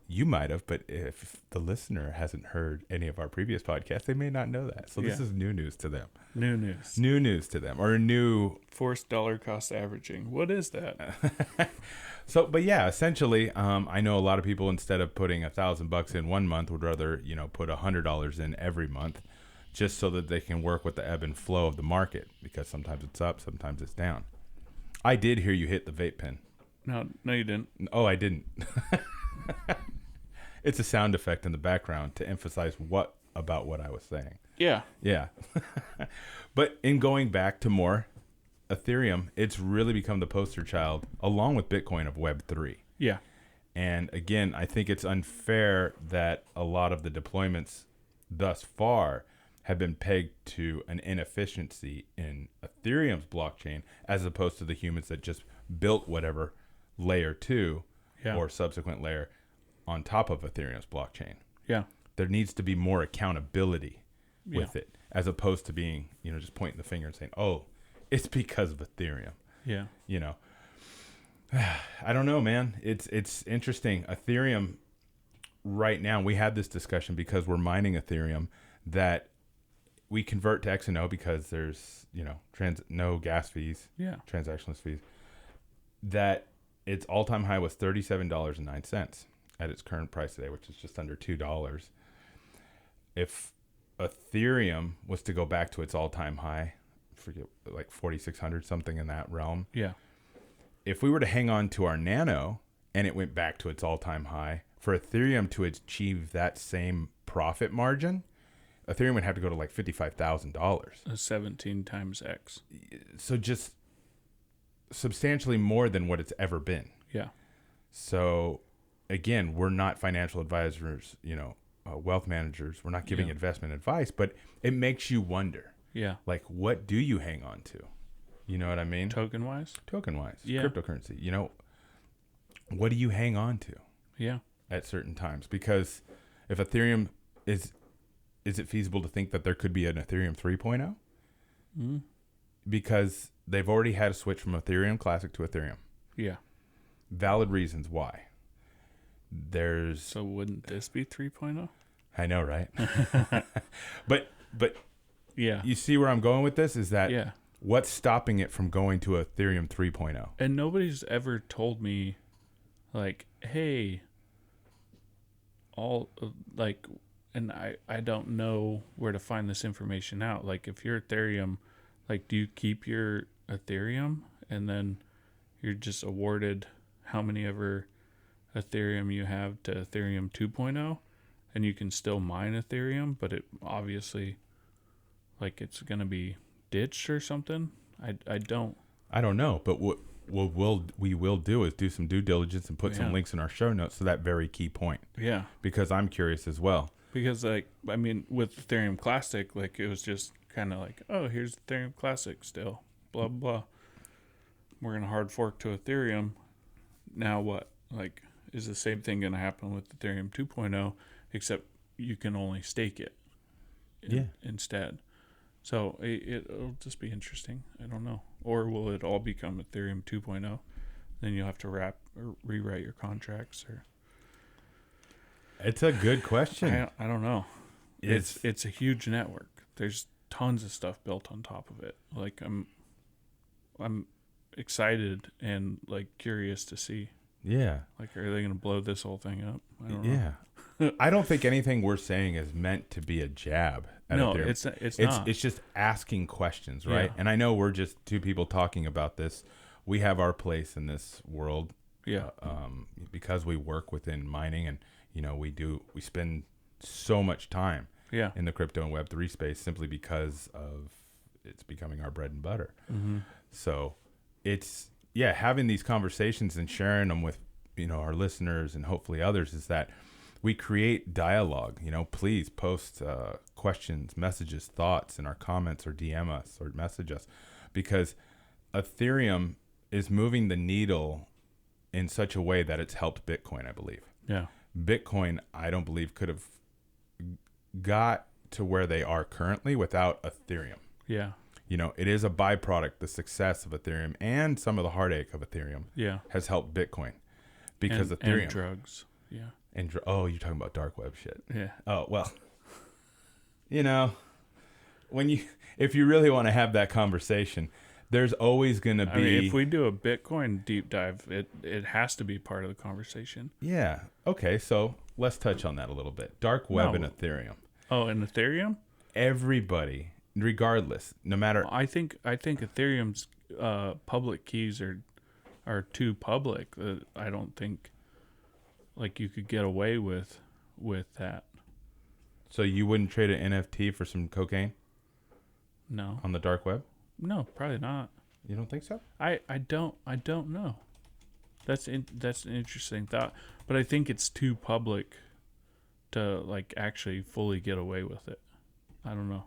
you might have, but if the listener hasn't heard any of our previous podcasts, they may not know that. So this Yeah. is new news to them. New news. New news to them, or new. Forced dollar cost averaging. What is that? So, but yeah, essentially, I know a lot of people, instead of putting $1,000 in one month, would rather, put $100 in every month, just so that they can work with the ebb and flow of the market, because sometimes it's up, sometimes it's down. I did hear you hit the vape pen. No, you didn't. Oh, I didn't. It's a sound effect in the background to emphasize about what I was saying. Yeah. Yeah. But in going back to more Ethereum, it's really become the poster child, along with Bitcoin, of Web3. Yeah. And again, I think it's unfair that a lot of the deployments thus far have been pegged to an inefficiency in Ethereum's blockchain, as opposed to the humans that just built whatever layer 2 Yeah. or subsequent layer on top of Ethereum's blockchain. Yeah. There needs to be more accountability with it, as opposed to being, just pointing the finger and saying, oh, it's because of Ethereum. Yeah. I don't know, man. It's interesting. Ethereum right now, we had this discussion because we're mining Ethereum, that we convert to XNO because there's, no gas fees, Yeah. transactionless fees, that its all-time high was $37.09 at its current price today, which is just under $2. If Ethereum was to go back to its all-time high, I forget, like 4,600, something in that realm. Yeah. If we were to hang on to our Nano and it went back to its all-time high, for Ethereum to achieve that same profit margin, Ethereum would have to go to like $55,000. 17 times X. So just substantially more than what it's ever been. Yeah. So, again, we're not financial advisors, wealth managers. We're not giving investment advice, but it makes you wonder. Yeah. Like, what do you hang on to? You know what I mean? Token-wise? Token-wise. Yeah. Cryptocurrency. What do you hang on to? Yeah. At certain times? Because if Ethereum is it feasible to think that there could be an Ethereum 3.0? Mm. Because they've already had a switch from Ethereum Classic to Ethereum. Yeah. Valid reasons why. So wouldn't this be 3.0? I know, right? but yeah. You see where I'm going with this is that what's stopping it from going to Ethereum 3.0? And nobody's ever told me like, hey, and I don't know where to find this information out. Like, if you're Ethereum, like, do you keep your Ethereum and then you're just awarded how many ever Ethereum you have to Ethereum 2.0, and you can still mine Ethereum, but it obviously, like, it's going to be ditched or something? I don't know, but what we will do is do some due diligence and put some links in our show notes to that very key point. Yeah. Because I'm curious as well. Because, like, I mean, with Ethereum Classic, like, it was just kind of like, oh, here's Ethereum Classic still, blah, blah. We're going to hard fork to Ethereum. Now what? Like, is the same thing going to happen with Ethereum 2.0, except you can only stake it instead. So it'll just be interesting. I don't know. Or will it all become Ethereum 2.0? Then you'll have to rewrite your contracts. Or it's a good question. I don't know. It's a huge network. There's tons of stuff built on top of it. Like, I'm excited and, like, curious to see. Yeah. Like, are they going to blow this whole thing up? I don't know. Yeah. I don't think anything we're saying is meant to be a jab at Ethereum. It's not. It's just asking questions, right? Yeah. And I know we're just two people talking about this. We have our place in this world. Yeah. Because we work within mining, and we spend so much time in the crypto and Web3 space simply because of it's becoming our bread and butter. Mm-hmm. So it's having these conversations and sharing them with our listeners and hopefully others is that we create dialogue. Please post questions, messages, thoughts in our comments, or DM us or message us, because Ethereum is moving the needle in such a way that it's helped Bitcoin, I believe. Yeah. Bitcoin, I don't believe, could have got to where they are currently without Ethereum. Yeah. It is a byproduct. The success of Ethereum and some of the heartache of Ethereum has helped Bitcoin, because Ethereum and drugs. Yeah. And you're talking about dark web shit. Yeah. Oh, well, if you really want to have that conversation, there's always going to be. I mean, if we do a Bitcoin deep dive, it has to be part of the conversation. Yeah. Okay. So let's touch on that a little bit. Dark web and Ethereum. Oh, and Ethereum? Everybody, regardless, no matter. I think Ethereum's public keys are too public. I don't think, like, you could get away with that. So you wouldn't trade an NFT for some cocaine? No. On the dark web? No, probably not. You don't think so? I don't know. That's an interesting thought, but I think it's too public to, like, actually fully get away with it. I don't know.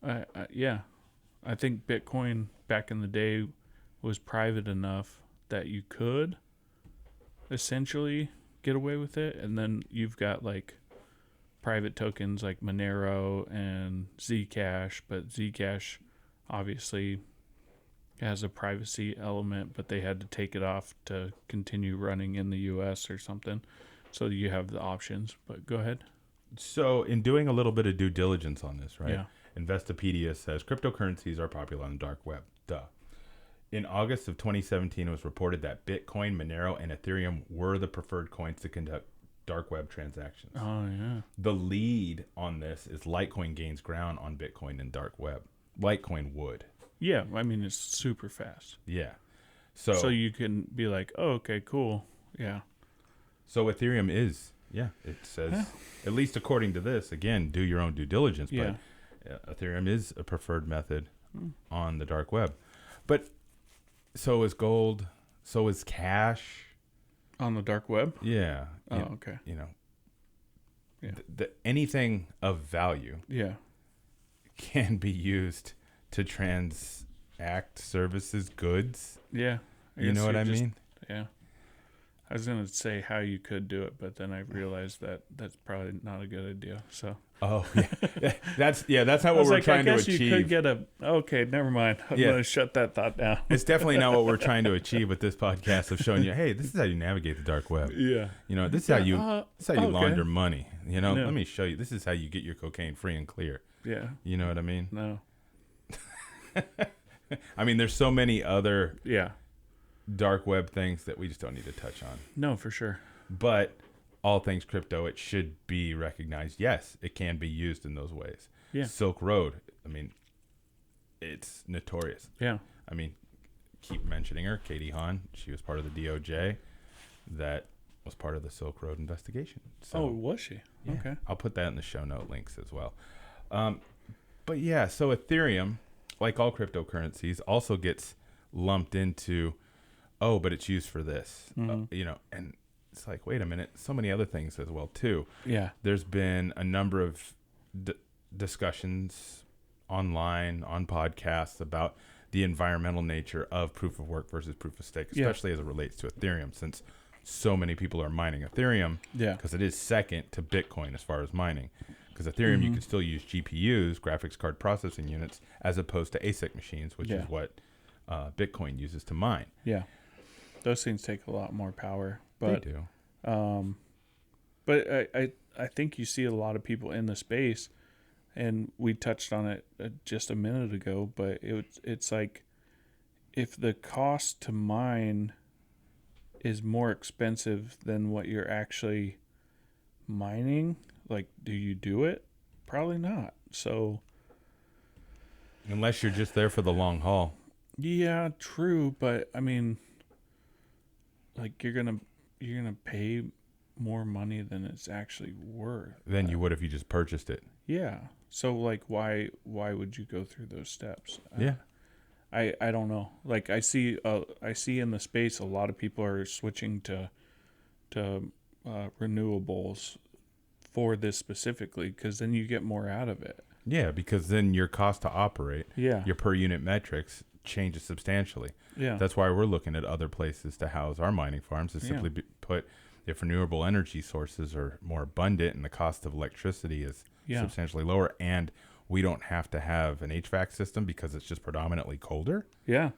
I think Bitcoin back in the day was private enough that you could essentially get away with it, and then you've got, like, private tokens like Monero and Zcash, but Zcash obviously has a privacy element, but they had to take it off to continue running in the US or something. So you have the options, but go ahead. So in doing a little bit of due diligence on this, right? Yeah. Investopedia says cryptocurrencies are popular on the dark web. Duh. In August of 2017, it was reported that Bitcoin, Monero, and Ethereum were the preferred coins to conduct dark web transactions. Oh, yeah. The lead on this is Litecoin gains ground on Bitcoin and dark web. Litecoin would. Yeah, I mean, it's super fast. Yeah. So you can be like, oh, okay, cool. Yeah. So Ethereum is, it says, at least according to this, again, do your own due diligence, but Ethereum is a preferred method on the dark web. But so is gold. So is cash. On the dark web? Yeah. Oh, okay. You know, Yeah. anything of value Yeah. can be used to transact services, goods. Yeah. You know what I mean? Yeah. I was going to say how you could do it, but then I realized that that's probably not a good idea. So. Oh, yeah. That's not what we're trying to achieve. You could get okay, never mind. I'm going to shut that thought down. It's definitely not what we're trying to achieve with this podcast of showing you, hey, this is how you navigate the dark web. Yeah. You know, this is how you launder money. You know, Yeah. let me show you. This is how you get your cocaine free and clear. Yeah. You know what I mean? No. I mean, there's so many other Yeah. dark web things that we just don't need to touch on. No, for sure. But all things crypto, it should be recognized. Yes, it can be used in those ways. Yeah. Silk Road, I mean, it's notorious. Yeah. I mean, keep mentioning her, Katie Hahn. She was part of the DOJ that was part of the Silk Road investigation. So, was she? yeah, Okay. I'll put that in the show note links as well. But yeah, so Ethereum, like all cryptocurrencies, also gets lumped into, but it's used for this, you know, and it's like, wait a minute, so many other things as well too. Yeah. There's been a number of discussions online on podcasts about the environmental nature of proof of work versus proof of stake, especially as it relates to Ethereum, since so many people are mining Ethereum. Yeah. Because it is second to Bitcoin as far as mining. Because Ethereum, you can still use GPUs, graphics card processing units, as opposed to ASIC machines, which is what Bitcoin uses to mine. Yeah. Those things take a lot more power. But, they do. But I think you see a lot of people in the space, and we touched on it just a minute ago, but it's like if the cost to mine is more expensive than what you're actually mining, like, do you do it? Probably not. So unless you're just there for the long haul. Yeah, true, but I mean, like, you're gonna pay more money than it's actually worth Than you would if you just purchased it. Yeah. So like, why would you go through those steps? Yeah. I don't know. Like, I see in the space a lot of people are switching to renewables for this specifically, because then you get more out of it. Yeah, because then your cost to operate, Yeah. your per unit metrics changes substantially. Yeah. That's why we're looking at other places to house our mining farms. To simply put, if renewable energy sources are more abundant and the cost of electricity is substantially lower, and we don't have to have an HVAC system because it's just predominantly colder. Yeah.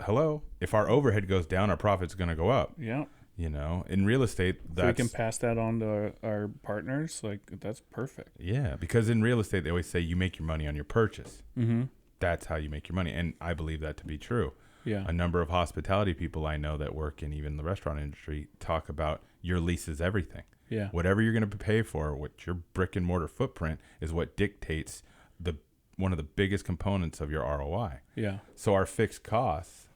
Hello. If our overhead goes down, our profit's going to go up. Yeah. You know, in real estate, If we can pass that on to our partners, like, that's perfect. Yeah, because in real estate, they always say you make your money on your purchase. Mm-hmm. That's how you make your money. And I believe that to be true. Yeah. A number of hospitality people I know that work in even the restaurant industry talk about your lease is everything. Yeah. Whatever you're going to pay for, what your brick and mortar footprint is what dictates one of the biggest components of your ROI. Yeah. So our fixed costs,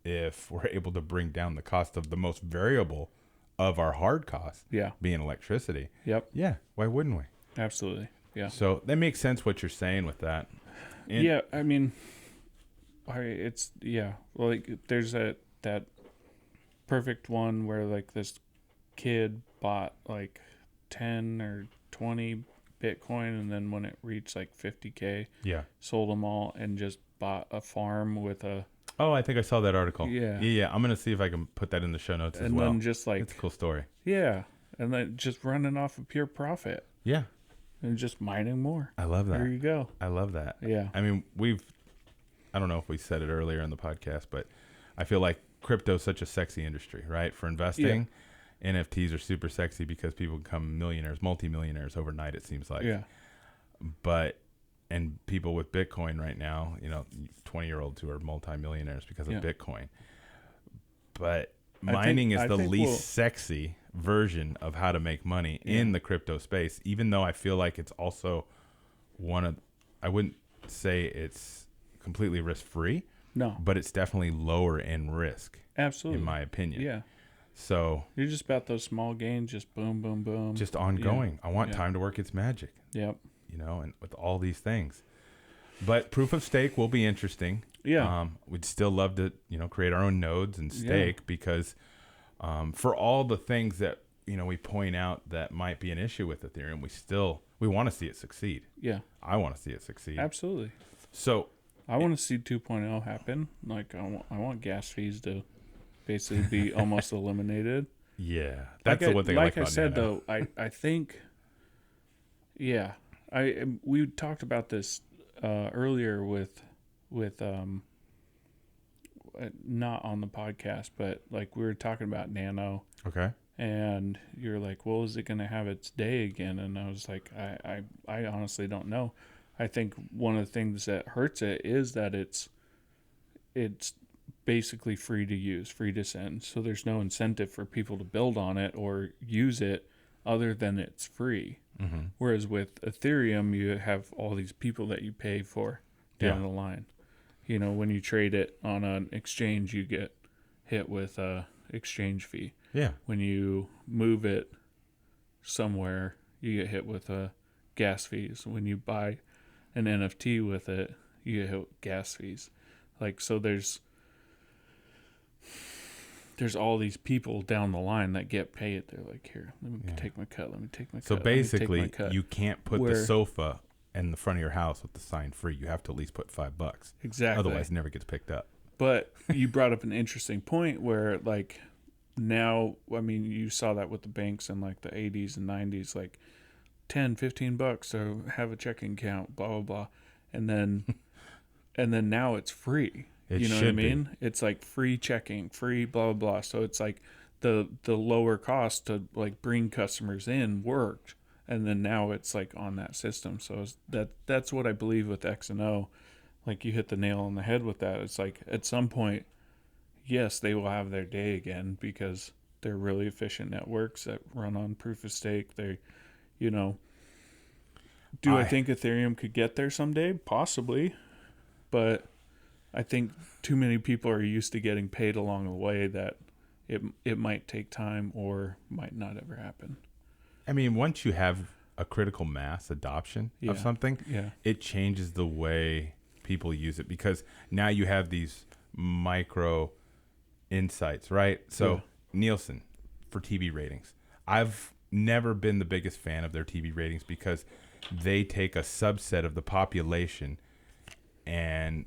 if we're able to bring down the cost of the most variable of our hard costs, being electricity. Yep. Yeah. Why wouldn't we? Absolutely. Yeah. So that makes sense what you're saying with that. And yeah. I mean, well, like, there's that perfect one where, like, this kid bought like 10 or 20 Bitcoin, and then when it reached like 50K, sold them all and just bought a farm with a... Oh, I think I saw that article. Yeah. I'm going to see if I can put that in the show notes as well. And then just like... It's a cool story. Yeah. And then just running off of pure profit. Yeah. And just mining more. I love that. There you go. I love that. Yeah. I mean, I don't know if we said it earlier in the podcast, but I feel like crypto is such a sexy industry, right? For investing, NFTs are super sexy because people become millionaires, multimillionaires overnight, it seems like. Yeah. And people with Bitcoin right now, 20-year-olds who are multimillionaires because of Bitcoin. But mining is the least sexy version of how to make money in the crypto space, even though I feel like it's also I wouldn't say it's completely risk-free. No. But it's definitely lower in risk. Absolutely. In my opinion. Yeah. So you're just about those small gains, just boom, boom, boom. Just ongoing. I want time to work its magic. Yep. And with all these things. But proof of stake will be interesting. Yeah. We'd still love to, create our own nodes and stake because for all the things that, we point out that might be an issue with Ethereum, we want to see it succeed. Yeah. I want to see it succeed. Absolutely. So I want to see 2.0 happen. Like I want gas fees to basically be almost eliminated. Yeah. That's the one thing I like about I said, Nano. though, I think, yeah, we talked about this earlier with not on the podcast, but like we were talking about Nano. Okay. And you're like, well, is it going to have its day again? And I was like, I honestly don't know. I think one of the things that hurts it is that it's basically free to use, free to send. So there's no incentive for people to build on it or use it other than it's free. Mm-hmm. Whereas with Ethereum, you have all these people that you pay for down the line. When you trade it on an exchange, you get hit with a exchange fee. Yeah. When you move it somewhere, you get hit with gas fees. When you buy an NFT with it, you get hit with gas fees. Like, so there's all these people down the line that get paid. They're like, here, let me take my cut. Let me take my cut. So basically, you can't put the sofa in the front of your house with the sign free. You have to at least put $5. Exactly. Otherwise, it never gets picked up. But you brought up an interesting point where, like, now, I mean, you saw that with the banks in like the 80s and 90s, like $10-15 to have a checking account, blah blah blah, and then now it's free. You know what I mean? It's like free checking, free blah blah blah. So it's like the lower cost to like bring customers in worked, and then now it's like on that system. So that's what I believe with X and O. Like, you hit the nail on the head with that. It's like at some point, yes, they will have their day again because they're really efficient networks that run on proof of stake. They, I think Ethereum could get there someday? Possibly. But I think too many people are used to getting paid along the way that it might take time or might not ever happen. I mean, once you have a critical mass adoption of something, it changes the way people use it because now you have these micro insights, right? So Nielsen for TV ratings. I've never been the biggest fan of their TV ratings because they take a subset of the population and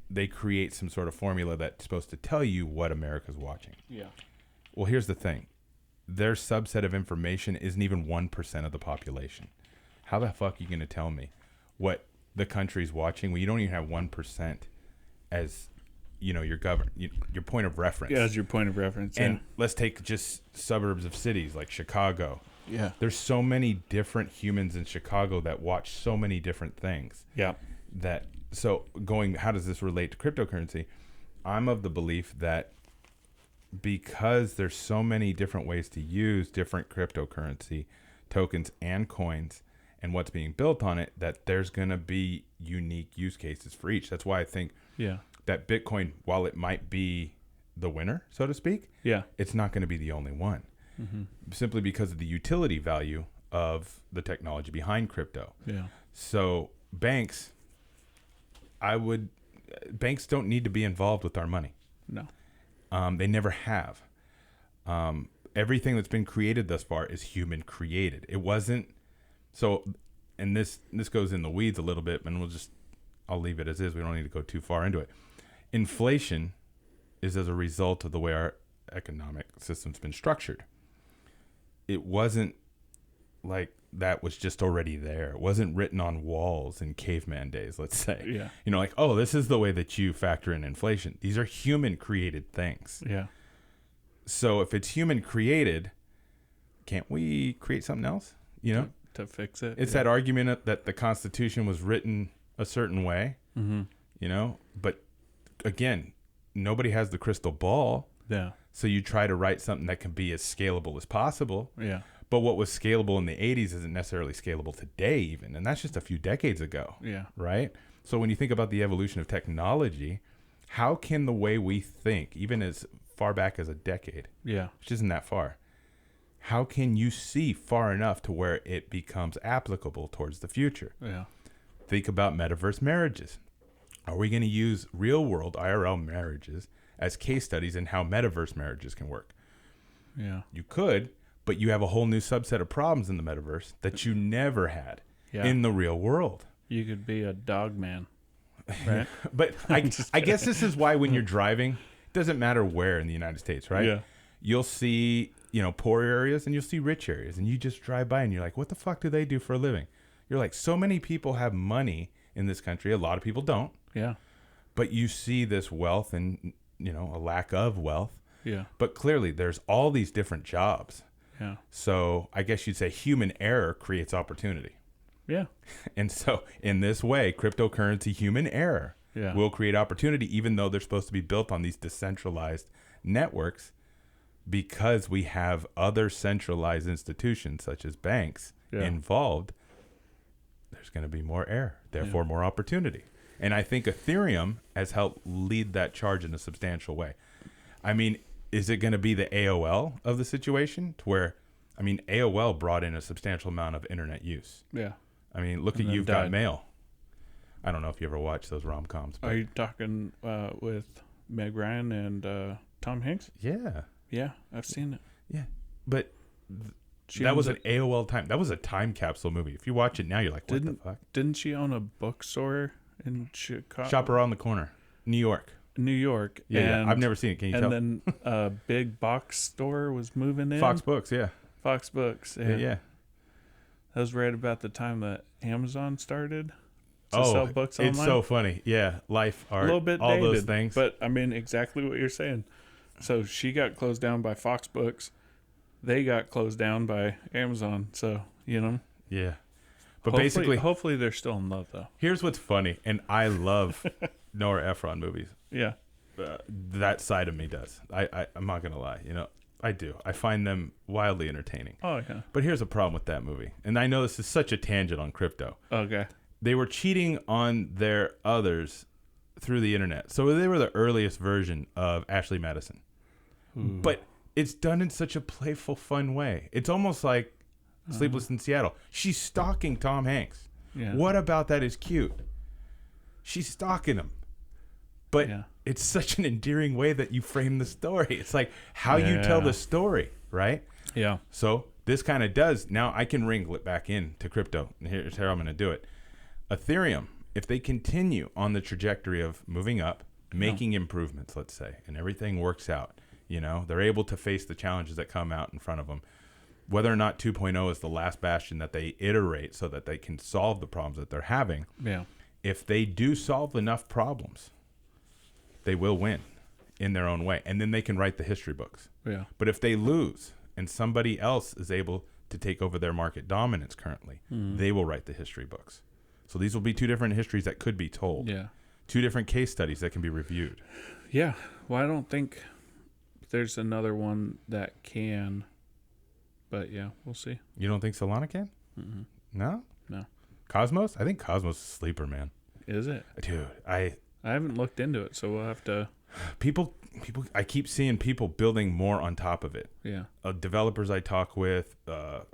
they create some sort of formula that's supposed to tell you what America's watching. Yeah. Well, here's the thing. Their subset of information isn't even 1% of the population. How the fuck are you going to tell me what the country's watching when you don't even have 1% as your your point of reference? Yeah, as your point of reference. And let's take just suburbs of cities like Chicago. Yeah. There's so many different humans in Chicago that watch so many different things. Yeah. How does this relate to cryptocurrency? I'm of the belief that because there's so many different ways to use different cryptocurrency tokens and coins and what's being built on it, that there's going to be unique use cases for each. That's why I think that Bitcoin, while it might be the winner, so to speak, it's not going to be the only one. Mm-hmm. Simply because of the utility value of the technology behind crypto. Yeah. So banks don't need to be involved with our money. No. They never have. Everything that's been created thus far is human created. It wasn't. So, and this goes in the weeds a little bit, and I'll leave it as is. We don't need to go too far into it. Inflation is as a result of the way our economic system's been structured. It wasn't like that was just already there. It wasn't written on walls in caveman days, let's say. Yeah. Like, oh, this is the way that you factor in inflation. These are human created things. Yeah. So if it's human created, can't we create something else? To fix it. It's that argument that the Constitution was written a certain way, but again, nobody has the crystal ball. Yeah. So you try to write something that can be as scalable as possible. Yeah. But what was scalable in the 80s isn't necessarily scalable today even. And that's just a few decades ago. Yeah. Right? So when you think about the evolution of technology, how can the way we think, even as far back as a decade, which isn't that far, how can you see far enough to where it becomes applicable towards the future? Yeah. Think about metaverse marriages. Are we going to use real world IRL marriages as case studies in how metaverse marriages can work? Yeah. You could, but you have a whole new subset of problems in the metaverse that you never had in the real world. You could be a dog man, right? But I guess this is why when you're driving, it doesn't matter where in the United States, right? Yeah. You'll see, poor areas and you'll see rich areas, and you just drive by and you're like, what the fuck do they do for a living? You're like, so many people have money in this country. A lot of people don't. Yeah. But you see this wealth and, a lack of wealth. Yeah. But clearly there's all these different jobs. Yeah. So I guess you'd say human error creates opportunity. Yeah. And so in this way, cryptocurrency human error will create opportunity, even though they're supposed to be built on these decentralized networks, because we have other centralized institutions such as banks involved. There's going to be more error, therefore more opportunity. And I think Ethereum has helped lead that charge in a substantial way. I mean, is it going to be the AOL of the situation to where, AOL brought in a substantial amount of internet use. Yeah. I mean, look at You've Got Mail. I don't know if you ever watched those rom-coms. But are you talking with Meg Ryan and Tom Hanks? Yeah. Yeah, I've seen it. Yeah. But that was an AOL time. That was a time capsule movie. If you watch it now, you're like, what the fuck? Didn't she own a bookstore in Chicago? Shop around the corner. New York. Yeah, I've never seen it. Can you tell? And then a big box store was moving in. Fox Books, yeah. Fox Books, yeah. That was right about the time that Amazon started to sell books online. It's so funny. Yeah, Life, Art, a little bit all dated, those things. But, exactly what you're saying. So she got closed down by Fox Books. They got closed down by Amazon. So, Yeah. But basically... Hopefully they're still in love, though. Here's what's funny, and I love Nora Ephron movies. Yeah. That side of me does. I'm not going to lie. I do. I find them wildly entertaining. Oh, yeah. But here's a problem with that movie. And I know this is such a tangent on crypto. Okay. They were cheating on their others through the internet. So they were the earliest version of Ashley Madison. Ooh. But it's done in such a playful, fun way. It's almost like Sleepless in Seattle. She's stalking Tom Hanks. Yeah. What about that is cute? She's stalking him. But it's such an endearing way that you frame the story. It's like how you tell the story, right? Yeah. So this kind of does. Now I can wrangle it back into crypto. And here's how I'm going to do it. Ethereum, if they continue on the trajectory of moving up, making improvements, let's say, and everything works out, they're able to face the challenges that come out in front of them. Whether or not 2.0 is the last bastion that they iterate so that they can solve the problems that they're having. Yeah. If they do solve enough problems, they will win in their own way. And then they can write the history books. Yeah. But if they lose and somebody else is able to take over their market dominance currently, they will write the history books. So these will be two different histories that could be told. Yeah. Two different case studies that can be reviewed. Yeah. Well, I don't think there's another one that can. But yeah, we'll see. You don't think Solana can? Mm-hmm. No? No. Cosmos? I think Cosmos is a sleeper, man. Is it? Dude, I haven't looked into it, so we'll have to. People. I keep seeing people building more on top of it. Yeah. Developers I talk with,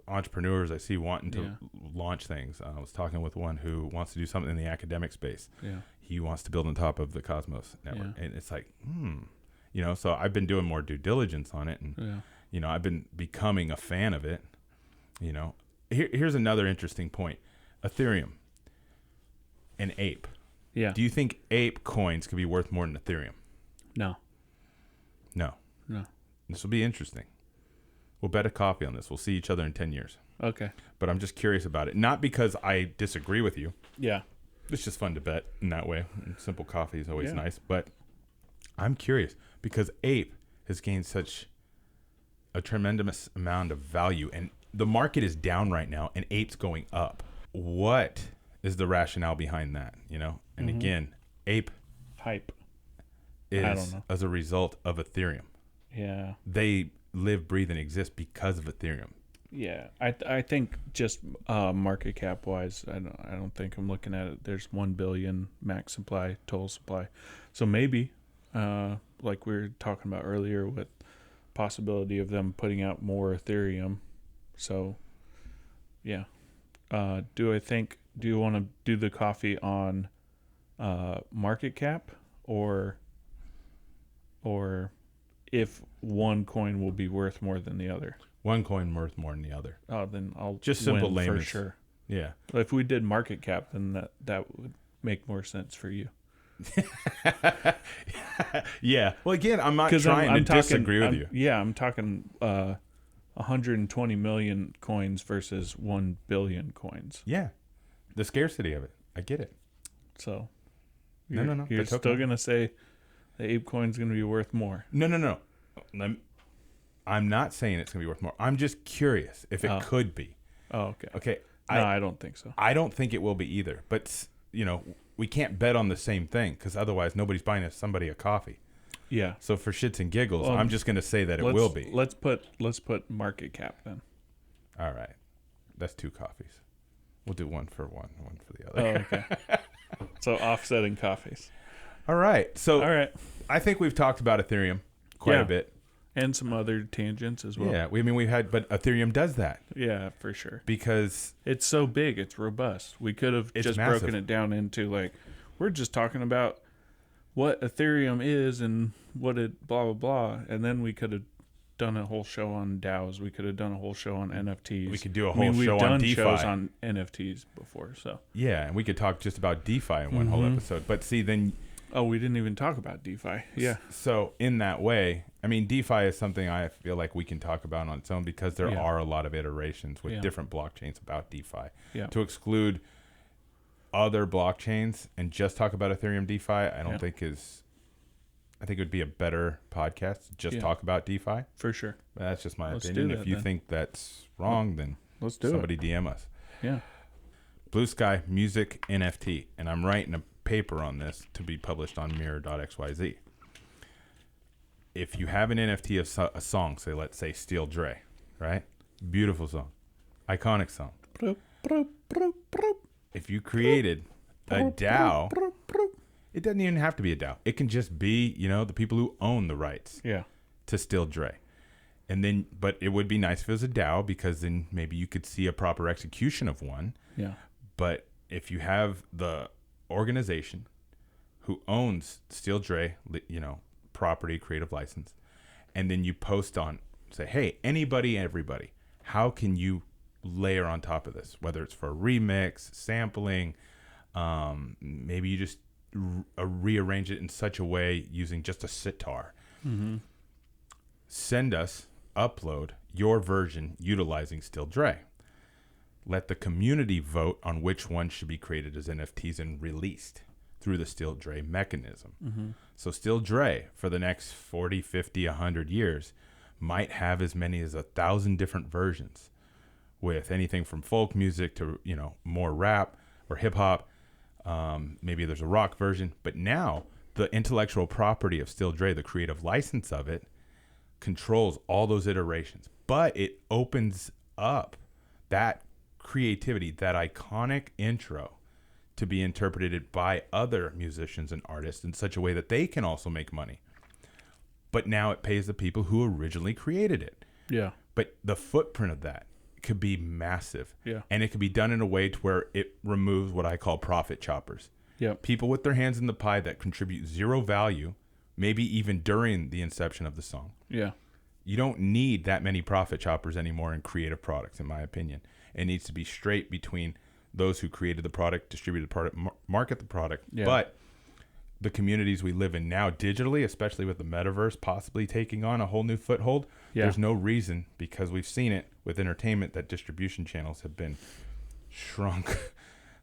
entrepreneurs I see wanting to launch things. I was talking with one who wants to do something in the academic space. Yeah. He wants to build on top of the Cosmos network, and it's like, So I've been doing more due diligence on it, and I've been becoming a fan of it. Here's another interesting point: Ethereum and Ape. Yeah. Do you think Ape coins could be worth more than Ethereum? No. This will be interesting. We'll bet a coffee on this. We'll see each other in 10 years. Okay. But I'm just curious about it. Not because I disagree with you. Yeah. It's just fun to bet in that way. And simple coffee is always nice. But I'm curious because Ape has gained such a tremendous amount of value. And the market is down right now and Ape's going up. What is the rationale behind that? And again, Ape hype is as a result of Ethereum. Yeah. They live, breathe, and exist because of Ethereum. Yeah. I think just market cap wise, I don't think I'm looking at it. There's 1 billion max supply, total supply. So maybe, like we were talking about earlier with possibility of them putting out more Ethereum. So yeah. Do I think do you want to do the coffee on market cap or if one coin will be worth more than the other? One coin worth more than the other. Oh, then I'll Just simple win layman's. for sure. Yeah. If we did market cap, then that would make more sense for you. Yeah. Well, again, I'm not trying to disagree with you. Yeah, I'm talking 120 million coins versus 1 billion coins. Yeah. The scarcity of it. I get it. So No. You're still going to say the ape coin's going to be worth more. No. I'm not saying it's going to be worth more. I'm just curious if it could be. Oh, okay. Okay. No, I don't think so. I don't think it will be either. But, we can't bet on the same thing because otherwise nobody's buying somebody a coffee. Yeah. So for shits and giggles, I'm just going to say that it will be. Let's put market cap then. All right. That's 2 coffees. We'll do one for the other. Oh, okay. So offsetting coffees. All right. So all right. I think we've talked about Ethereum quite a bit. And some other tangents as well. Yeah. But Ethereum does that. Yeah, for sure. Because it's so big, it's robust. We could have just massive. broken it down into we're just talking about what Ethereum is and what it blah, blah, blah. And then we could have done a whole show on DAOs. We could have done a whole show on NFTs. We could do a whole show we've on done DeFi. shows on NFTs before, so. Yeah, and we could talk just about DeFi in one whole episode. But see, then... Oh, we didn't even talk about DeFi. Yeah. So in that way, DeFi is something I feel like we can talk about on its own because there are a lot of iterations with different blockchains about DeFi. Yeah. To exclude other blockchains and just talk about Ethereum DeFi, I think it would be a better podcast to just talk about DeFi. For sure. But that's just my Let's opinion. do that, if you then. think that's wrong, then let's do somebody DM us. Yeah. Blue Sky Music NFT, and I'm writing a paper on this to be published on mirror.xyz. If you have an NFT of a song, say let's say Steel Dre, right? Beautiful song, iconic song. If you created a DAO, it doesn't even have to be a DAO. It can just be, the people who own the rights to Steel Dre. And then, but it would be nice if it was a DAO because then maybe you could see a proper execution of one. Yeah. But if you have the organization who owns Steel Dre, property, creative license, and then you post on, say, hey, anybody, everybody, how can you layer on top of this? Whether it's for a remix, sampling, maybe you just rearrange it in such a way using just a sitar. Mm-hmm. Send us, upload your version utilizing Steel Dre. Let the community vote on which one should be created as NFTs and released through the Steel Dre mechanism. Mm-hmm. So Steel Dre, for the next 40, 50, 100 years, might have as many as 1,000 different versions with anything from folk music to, more rap or hip hop. Maybe there's a rock version. But now the intellectual property of Steel Dre, the creative license of it, controls all those iterations. But it opens up that creativity, that iconic intro, to be interpreted by other musicians and artists in such a way that they can also make money. But now it pays the people who originally created it. Yeah. But the footprint of that could be massive. Yeah. And it could be done in a way to where it removes what I call profit choppers. Yeah. People with their hands in the pie that contribute zero value, maybe even during the inception of the song. Yeah. You don't need that many profit choppers anymore in creative products, in my opinion. It needs to be straight between those who created the product, distributed the product, market the product. Yeah. But the communities we live in now digitally, especially with the metaverse possibly taking on a whole new foothold, there's no reason, because we've seen it with entertainment, that distribution channels have been shrunk.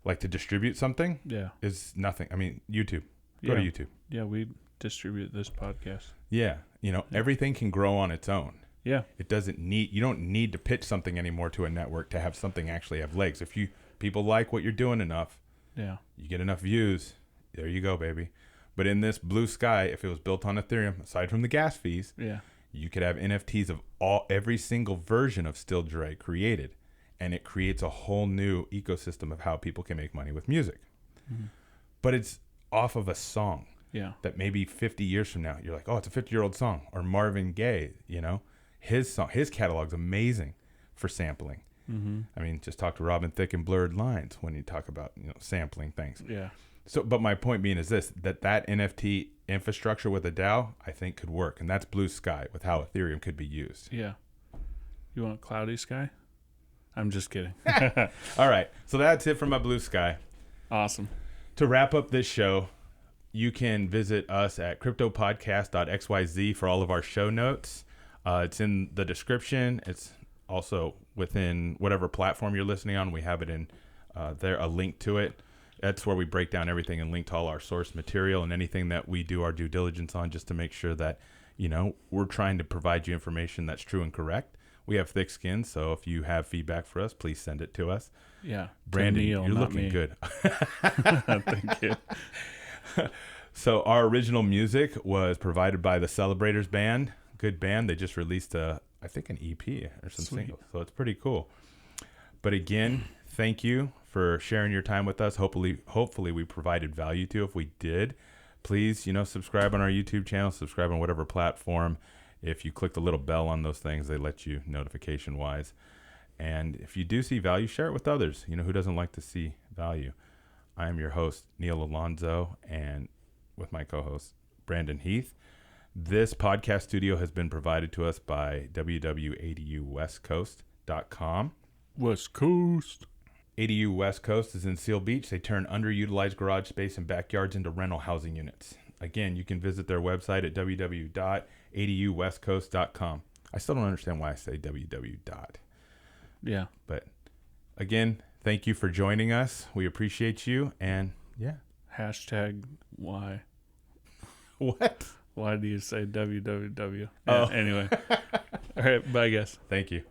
Like to distribute something is nothing. YouTube. Go to YouTube. Yeah, we distribute this podcast. Yeah. Everything can grow on its own. Yeah. You don't need to pitch something anymore to a network to have something actually have legs. If people like what you're doing enough, you get enough views, there you go, baby. But in this Blue Sky, if it was built on Ethereum, aside from the gas fees, you could have NFTs of every single version of Steel Dre created, and it creates a whole new ecosystem of how people can make money with music. Mm-hmm. But it's off of a song. Yeah. That maybe 50 years from now, you're like, oh, it's a 50-year-old song. Or Marvin Gaye, his song, his catalog's amazing for sampling. I mean, just talk to Robin Thicke and Blurred Lines when you talk about, sampling things. Yeah. So, but my point being is this, that NFT infrastructure with a DAO, I think could work. And that's blue sky with how Ethereum could be used. Yeah. You want cloudy sky? I'm just kidding. All right. So that's it from my blue sky. Awesome. To wrap up this show, you can visit us at cryptopodcast.xyz for all of our show notes. It's in the description. It's also within whatever platform you're listening on. We have it in there, a link to it. That's where we break down everything and link to all our source material and anything that we do our due diligence on, just to make sure that, we're trying to provide you information that's true and correct. We have thick skin, so if you have feedback for us, please send it to us. Yeah. Brandon, Neil, you're not looking me. good. Thank you. So our original music was provided by the Celebrators Band. Good band. They just released I think an EP or some Sweet. singles. So it's pretty cool. But again, thank you for sharing your time with us. Hopefully we provided value to you. If we did, please, subscribe on our YouTube channel, subscribe on whatever platform. If you click the little bell on those things, they let you notification wise. And if you do see value, share it with others. Who doesn't like to see value? I am your host, Neil Alonzo, and with my co-host, Brandon Heath. This podcast studio has been provided to us by www.adUwestcoast.com. West Coast. ADU West Coast is in Seal Beach. They turn underutilized garage space and backyards into rental housing units. Again, you can visit their website at www.aduwestcoast.com. I still don't understand why I say www. Yeah. But again, thank you for joining us. We appreciate you. And yeah. Hashtag why? What? Why do you say www? Oh. Anyway. All right. Bye, guys. Thank you.